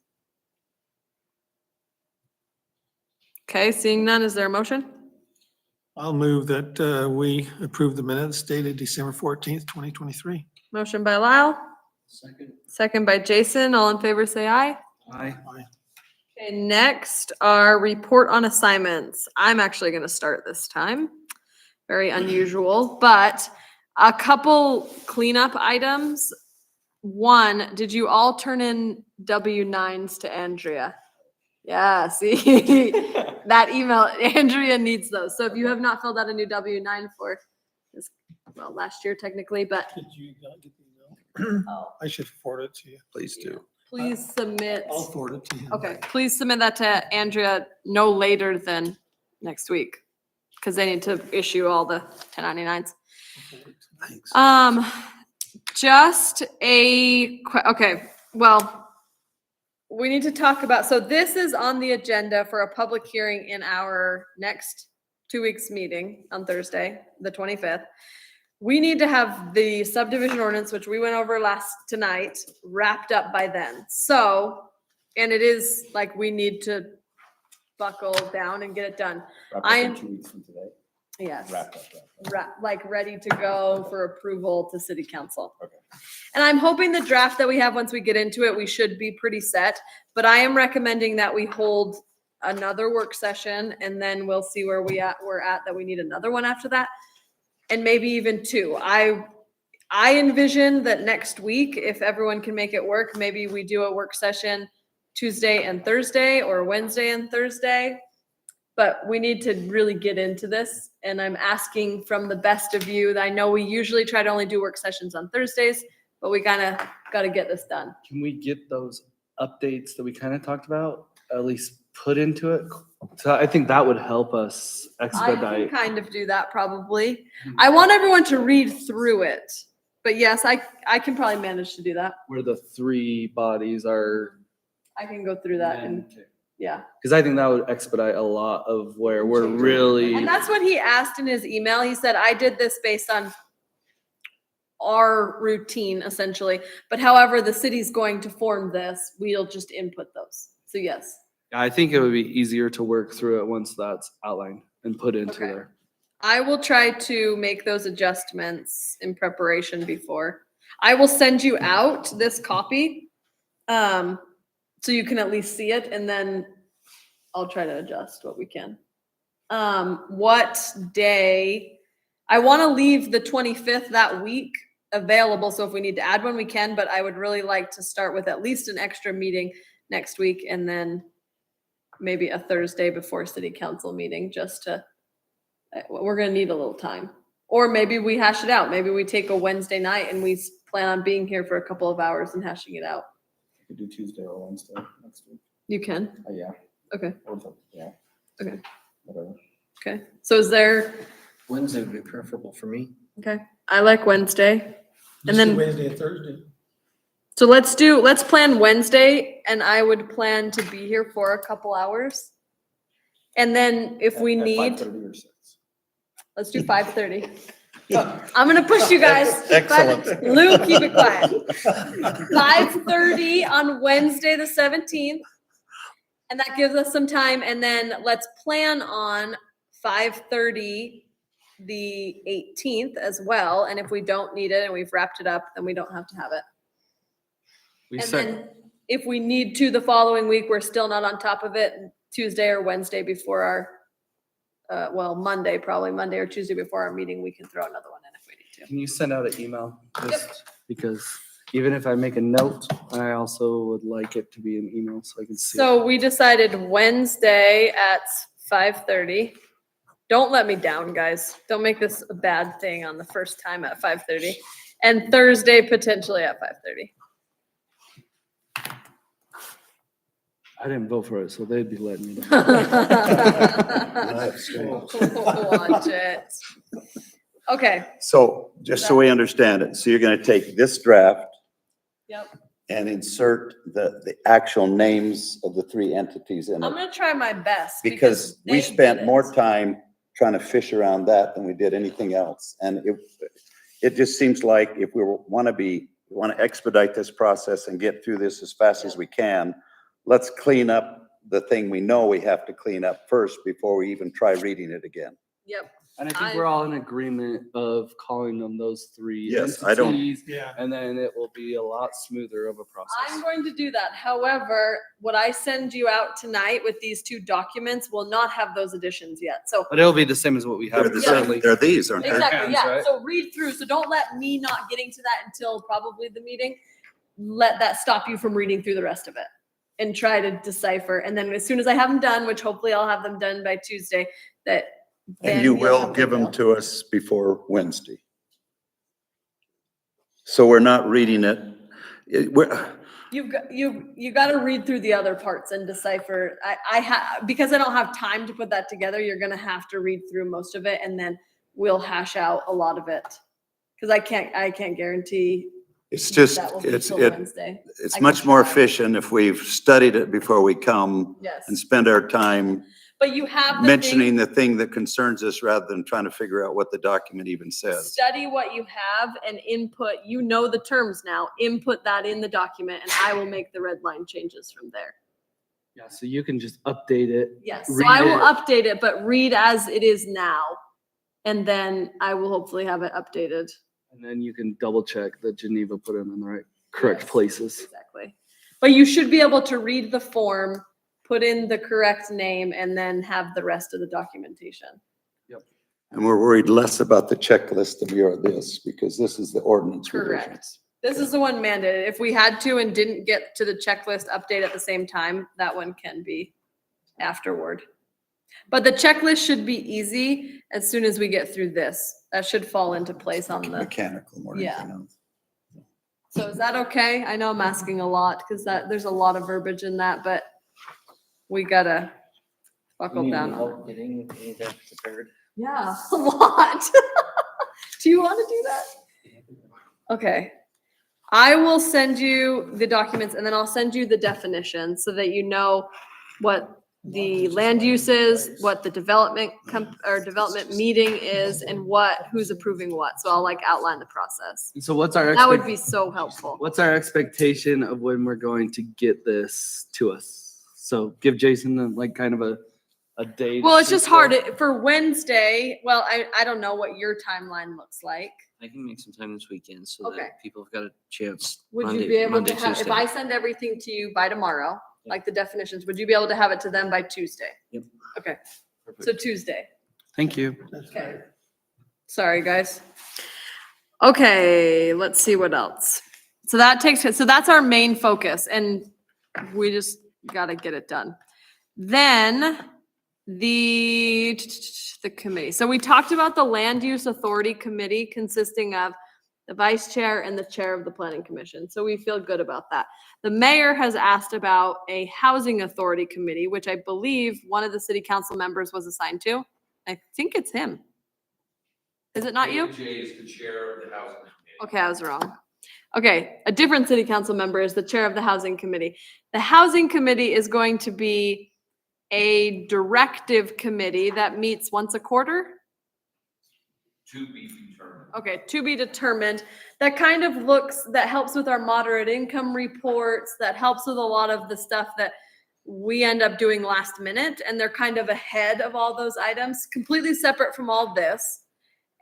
Okay, seeing none, is there a motion? I'll move that we approve the minutes dated December 14th, 2023. Motion by Lyle, Second. second by Jason. All in favor, say aye. Aye. Okay, next, our report on assignments. I'm actually gonna start this time. Very unusual, but a couple cleanup items. One, did you all turn in W-9s to Andrea? Yeah, see, that email, Andrea needs those. So if you have not filled out a new W-9 for this, well, last year technically, but Did you not get the email? oh, I should forward it to you. Please do. please submit. I'll forward it to you. Okay, please submit that to Andrea no later than next week, because they need to issue all the 1099s. Thanks. Just okay, well, we need to talk about, so this is on the agenda for a public hearing in our next 2 weeks meeting on Thursday, the 25th. We need to have the subdivision ordinance, which we went over tonight, wrapped up by then. So, and it is like we need to buckle down and get it done. I am- 2 weeks from today. Yes. Wrapped up. Like ready to go for approval to city council. Okay. And I'm hoping the draft that we have, once we get into it, we should be pretty set. But I am recommending that we hold another work session and then we'll see where we're at, that we need another one after that. And maybe even two. I envision that next week, if everyone can make it work, maybe we do a work session Tuesday and Thursday or Wednesday and Thursday. But we need to really get into this, and I'm asking from the best of you. I know we usually try to only do work sessions on Thursdays, but we kind of got to get this done. Can we get those updates that we kind of talked about, at least put into it? So I think that would help us I can expedite. kind of do that probably. I want everyone to read through it, but yes, I can probably manage to do that. Where the three bodies are. I can go through that and, yeah. Because I think that would expedite a lot of where we're really. And that's what he asked in his email. He said, I did this based on our routine essentially, but however the city's going to form this, we'll just input those. So yes. I think it would be easier to work through it once that's outlined and put into Okay. there. I will try to make those adjustments in preparation before. I will send you out this copy, so you can at least see it, and then I'll try to adjust what we can. What day? I want to leave the 25th that week available, so if we need to add one, we can, but I would really like to start with at least an extra meeting next week, and then maybe a Thursday before city council meeting, just to, we're gonna need a little time. Or maybe we hash it out. Maybe we take a Wednesday night and we plan on being here for a couple of hours and hashing it out. Could do Tuesday or Wednesday next week. You can? Yeah. Okay, Yeah. Okay. Whatever. okay. So is there, Wednesday would be preferable for me. okay, I like Wednesday. And Just do then- Wednesday and Thursday. So let's plan Wednesday, and I would plan to be here for a couple hours. And then if we At need, 5:30 or 6. let's do 5:30. I'm gonna push you guys. Excellent. Lou, keep it quiet. 5:30 on Wednesday, the 17th. And that gives us some time, and then let's plan on 5:30 the 18th as well. And if we don't need it and we've wrapped it up, then we don't have to have it. We And said, then if we need to the following week, we're still not on top of it, Tuesday or Wednesday before our, well, Monday, probably Monday or Tuesday before our meeting, we can throw another one in if we need to. can you send out an email? Just because even if I make a note, I also would like it to be an email so I can see it. So we decided Wednesday at 5:30. Don't let me down, guys. Don't make this a bad thing on the first time at 5:30. And Thursday potentially at 5:30. I didn't vote for it, so they'd be letting me down. Watch it. Okay, So just so we understand it, so you're gonna take this draft yep. and insert the actual names of the three entities in I'm it? gonna try my best. Because we they spent did more it. time trying to fish around that than we did anything else. And it just seems like if we want to expedite this process and get through this as fast as we can, let's clean up the thing we know we have to clean up first before we even try reading it again. Yep. And I think we're all in agreement of calling them those three Yes, I don't- entities, Yeah. and then it will be a lot smoother of a I'm process. going to do that. However, what I send you out tonight with these two documents will not have those additions yet. So But it'll be the same as what we have. They're the currently. same, they're these, aren't they? exactly, hands, yeah. right? So read through. So don't let me not getting to that until probably the meeting. Let that stop you from reading through the rest of it and try to decipher. And then as soon as I have them done, which hopefully I'll have them done by Tuesday, that And then you you'll will have give them available. to us before Wednesday. So we're not reading it. You got to read through the other parts and decipher. Because I don't have time to put that together, you're gonna have to read through most of it, and then we'll hash out a lot of it. Because I can't guarantee It's just, that will be it's, till it, Wednesday. I it's can much more try. efficient if we've studied it before we come Yes, and spend our time but you have the mentioning thing, the thing that concerns us rather than trying to figure out what the document even says. study what you have and input, you know the terms now, input that in the document, and I will make the red line changes from there. Yeah, so you can just update it. Yes, so Read I will it. update it, but read as it is now. And then I will hopefully have it updated. And then you can double check that Geneva put them in the right, correct Yes, places. Exactly. But you should be able to read the form, put in the correct name, and then have the rest of the documentation. And we're worried less about the checklist than we are this, because this is the ordinance revision. Correct. This is the one mandated. If we had to and didn't get to the checklist update at the same time, that one can be afterward. But the checklist should be easy as soon as we get through this. That should fall into place on the, Mechanical more than Yeah. anything else. so is that okay? I know I'm asking a lot because there's a lot of verbiage in that, but we gotta buckle down on it. Getting that prepared? Yeah, a lot. Do you want to do that? Okay. I will send you the documents and then I'll send you the definition so that you know what the land use is, what the development development meeting is, and who's approving what. So I'll like outline the process. And so what's our That would be so helpful. what's our expectation of when we're going to get this to us? So give Jason like kind of a a day. to Well, it's shoot just hard for? for Wednesday. Well, I don't know what your timeline looks like. I can make some time this weekend so Okay. that people have got a chance. Would you Monday- be able Monday, to have, if Tuesday. I send everything to you by tomorrow, Yeah. like the definitions, would you be able to have it to them by Tuesday? Yep. Okay, so Tuesday. Thank you. Okay. Sorry, guys. Okay, let's see what else. So that's our main focus and we just gotta get it done. Then the committee. So we talked about the Land Use Authority Committee consisting of the vice chair and the chair of the planning commission. So we feel good about that. The mayor has asked about a housing authority committee, which I believe one of the city council members was assigned to. I think it's him. Is it not you? David Jay is the chair of the housing committee. Okay, I was wrong. Okay, a different city council member is the chair of the housing committee. The housing committee is going to be a directive committee that meets once a quarter. To be determined. Okay, to be determined. That kind of that helps with our moderate income reports, that helps with a lot of the stuff that we end up doing last minute, and they're kind of ahead of all those items, completely separate from all this.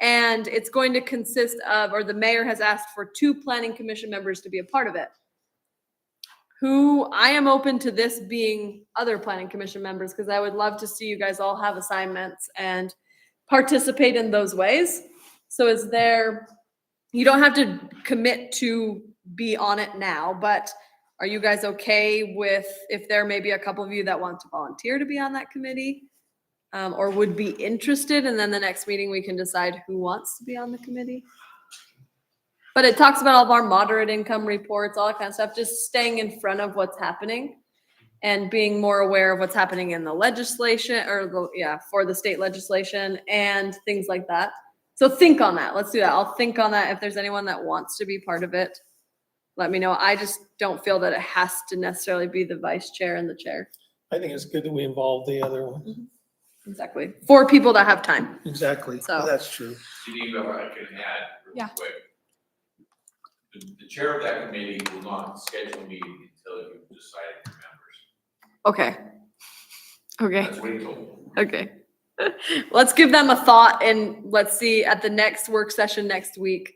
And it's going to consist of, or the mayor has asked for 2 planning commission members to be a part of it. Who I am open to this being other planning commission members, because I would love to see you guys all have assignments and participate in those ways. So you don't have to commit to be on it now, but are you guys okay with if there may be a couple of you that want to volunteer to be on that committee? Or would be interested, and then the next meeting we can decide who wants to be on the committee. But it talks about all of our moderate income reports, all that kind of stuff, just staying in front of what's happening and being more aware of what's happening in the legislation for the state legislation and things like that. So think on that. Let's do that. I'll think on that. If there's anyone that wants to be part of it, let me know. I just don't feel that it has to necessarily be the vice chair and the chair. I think it's good that we involve the other one. Exactly. 4 people that have time. Exactly. So- That's true. Geneva, I can add Yeah. real quick. The chair of that committee will not schedule a meeting until you've decided your members. Okay. Okay. That's what he told me. Okay. Let's give them a thought and let's see at the next work session next week.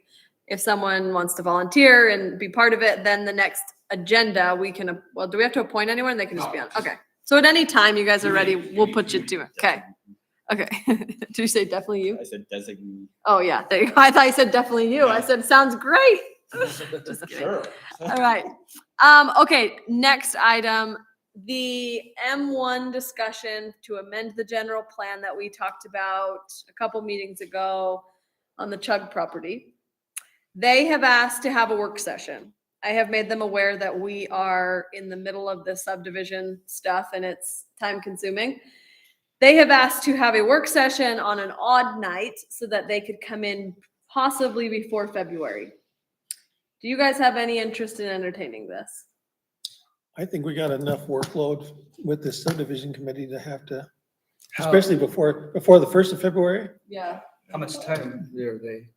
If someone wants to volunteer and be part of it, then the next agenda, we can, do we have to appoint anyone? They can just be on. Okay. So at any time you guys are ready, we'll put you to it. Okay. Okay. Did you say definitely you? I said designate. Oh, yeah. There you go. I thought you said definitely you. I said, sounds great. Just kidding. Sure. All right. Okay, next item, the M1 discussion to amend the general plan that we talked about a couple meetings ago on the Chug property. They have asked to have a work session. I have made them aware that we are in the middle of the subdivision stuff and it's time consuming. They have asked to have a work session on an odd night so that they could come in possibly before February. Do you guys have any interest in entertaining this? I think we got enough workload with the subdivision committee to have to, especially before the 1st of February. Yeah. How much time are they?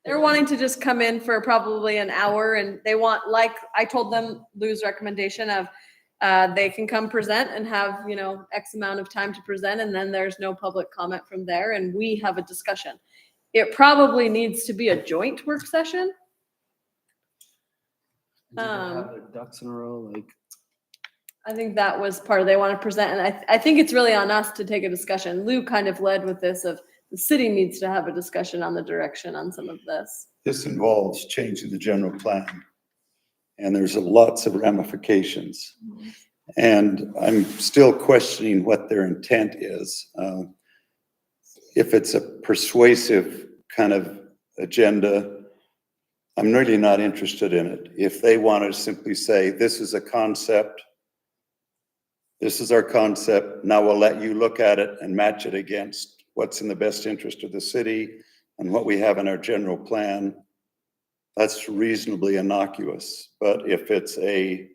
They're wanting to just come in for probably an hour and they want, like I told them, Lou's recommendation of they can come present and have, X amount of time to present and then there's no public comment from there and we have a discussion. It probably needs to be a joint work session. Have their ducks in a row, like. I think that was part of, they want to present, and I think it's really on us to take a discussion. Lou kind of led with this of the city needs to have a discussion on the direction on some of this. This involves changing the general plan. And there's lots of ramifications. And I'm still questioning what their intent is. If it's a persuasive kind of agenda, I'm really not interested in it. If they want to simply say, this is a concept, this is our concept, now we'll let you look at it and match it against what's in the best interest of the city and what we have in our general plan, that's reasonably innocuous. But if it's an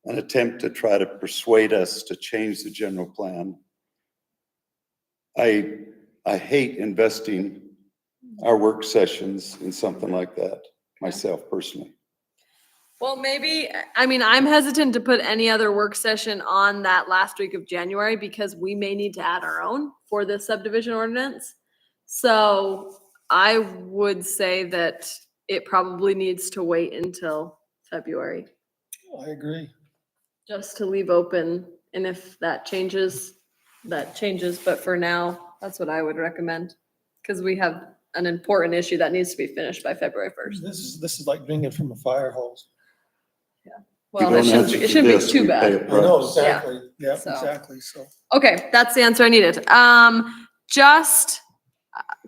attempt to try to persuade us to change the general plan, I hate investing our work sessions in something like that, myself personally. Well, maybe, I mean, I'm hesitant to put any other work session on that last week of January because we may need to add our own for the subdivision ordinance. So I would say that it probably needs to wait until February, I agree. just to leave open. And if that changes, that changes. But for now, that's what I would recommend. Because we have an important issue that needs to be finished by February 1st. This is like drinking from a fire hose. Well, it shouldn't be too bad. I know, exactly. Yeah, So- exactly. So. Okay, that's the answer I needed. Just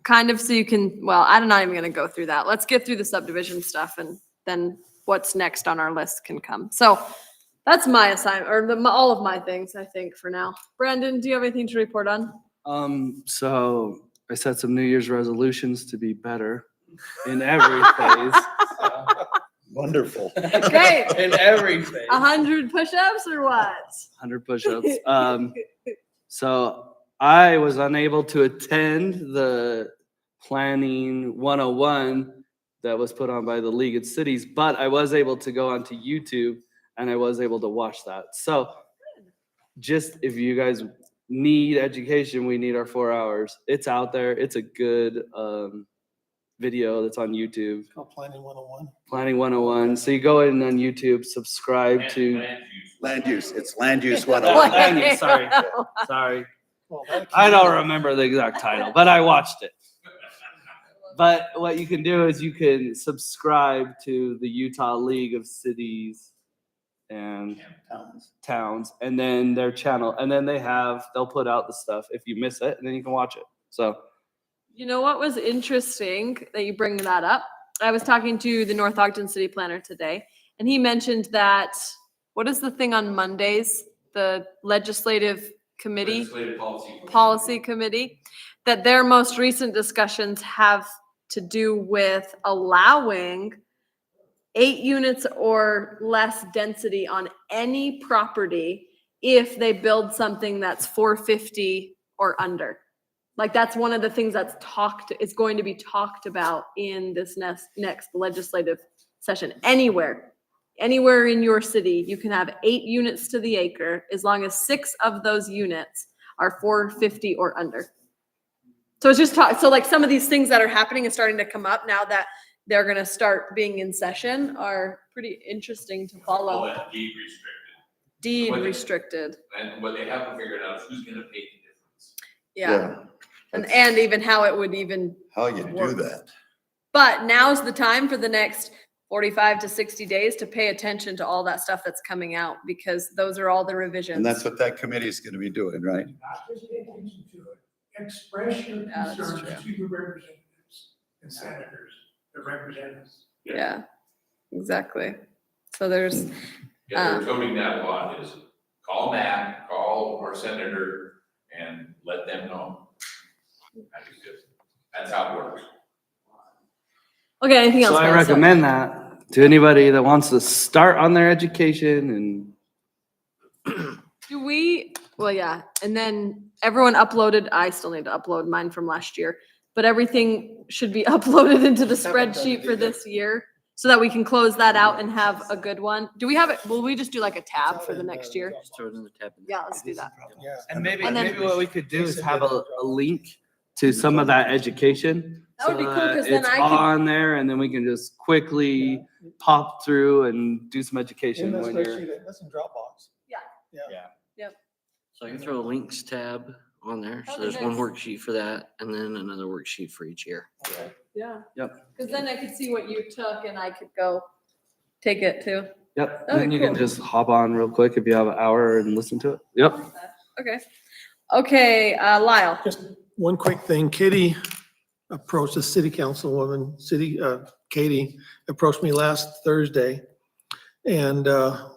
kind of so you can, well, I'm not even gonna go through that. Let's get through the subdivision stuff and then what's next on our list can come. So that's my assignment, or all of my things, I think, for now. Brandon, do you have anything to report on? So I set some New Year's resolutions to be better in every phase. Wonderful. Great. In everything. 100 push-ups or what? 100 push-ups. So I was unable to attend the Planning 101 that was put on by the League of Cities, but I was able to go onto YouTube and I was able to watch that. So just if you guys need education, we need our 4 hours. It's out there. It's a good video that's on YouTube. It's called Planning 101. Planning 101. So you go in on YouTube, subscribe to Land use, it's land use Oh, 101. land use, sorry. Sorry. Well, that I can- don't remember the exact title, but I watched it. But what you can do is you can subscribe to the Utah League of Cities and Towns, and then their channel, and then they'll put out the stuff if you miss it, and then you can watch it. So You know what was interesting that you bring that up? I was talking to the North Ogden City Planner today, and he mentioned that, what is the thing on Mondays? The legislative committee? Legislative Policy committee, that their most recent discussions have to do with allowing 8 units or less density on any property if they build something that's 450 or under. Like, that's one of the things that's it's going to be talked about in this next legislative session. Anywhere in your city, you can have 8 units to the acre as long as 6 of those units are 450 or under. So it's just so like some of these things that are happening and starting to come up now that they're gonna start being in session are pretty interesting to All follow. that deed restricted. Deed What- restricted, And what they haven't figured out is who's gonna pay the difference. yeah. And even how it would even, How you do Work. that. but now's the time for the next 45 to 60 days to pay attention to all that stuff that's coming out, because those are all the revisions. And that's what that committee is gonna be doing, right? Not just pay attention to it, express your Yeah, that's concerns true. to the representatives and senators that represent us. Yeah, exactly. So there's, Yeah, they're toting that law is call Matt, call our senator, and let them know. That's how it works. okay, anything else? So I Melissa? recommend that to anybody that wants to start on their education and Well, yeah, and then everyone uploaded, I still need to upload mine from last year, but everything should be uploaded into the spreadsheet for this year so that we can close that out and have a good one. Do we have it, will we just do like a tab for the next year? Just throw another tab in. Yeah, let's do that. Yeah. And maybe And then- what we could do is have a link to some of that education. That would be so cool, 'cause then it's I could- on there, and then we can just quickly pop through and do some education In the when you're. spreadsheet, that's in Dropbox. Yeah. Yeah. So I can throw a links tab on there. So That'd be there's one nice. worksheet for that and then another worksheet for each year. Yeah. Yep. Cause then I could see what you took and I could go take it too. Yep, That'd then be you can cool. just hop on real quick if you have an hour and listen to it. Yep. Okay. Okay, Lyle. Just one quick thing. Katie approached the city councilwoman, Katie approached me last Thursday. And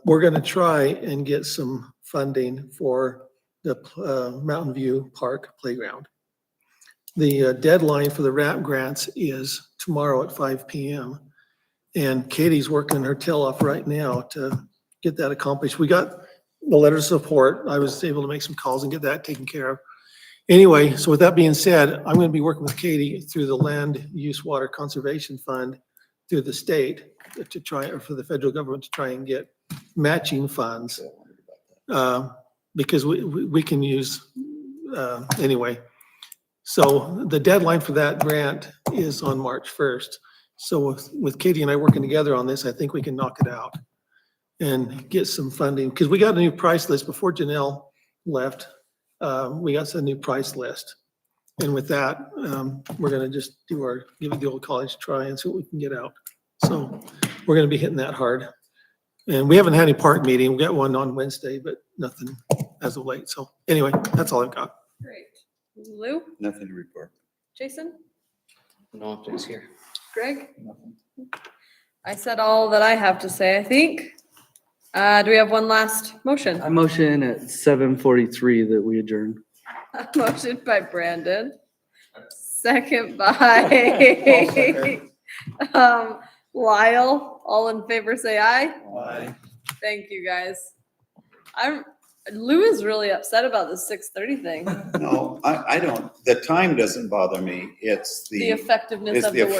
we're gonna try and get some funding for the Mountain View Park Playground. The deadline for the RAP grants is tomorrow at 5 PM. And Katie's working her tail off right now to get that accomplished. We got the letter of support. I was able to make some calls and get that taken care of. Anyway, so with that being said, I'm gonna be working with Katie through the Land Use Water Conservation Fund through the state to try, or for the federal government to try and get matching funds. Because we can use, anyway. So the deadline for that grant is on March 1st. So with Katie and I working together on this, I think we can knock it out and get some funding, because we got a new price list before Janelle left. We got some new price list. And with that, we're gonna just give it the old college try and see what we can get out. So we're gonna be hitting that hard. And we haven't had any park meeting. We got one on Wednesday, but nothing as of late. So anyway, that's all I've got. Great. Lou, Nothing to report. Jason, No updates here. Greg? I said all that I have to say, I think. Do we have one last motion? I motion at 7:43 that we adjourn. Motion by Brandon. Second by Lyle. All in favor, say aye. Aye. Thank you, guys. Lou is really upset about the 6:30 thing. No, I don't, the time doesn't bother me. It's The the effectiveness it's of the the work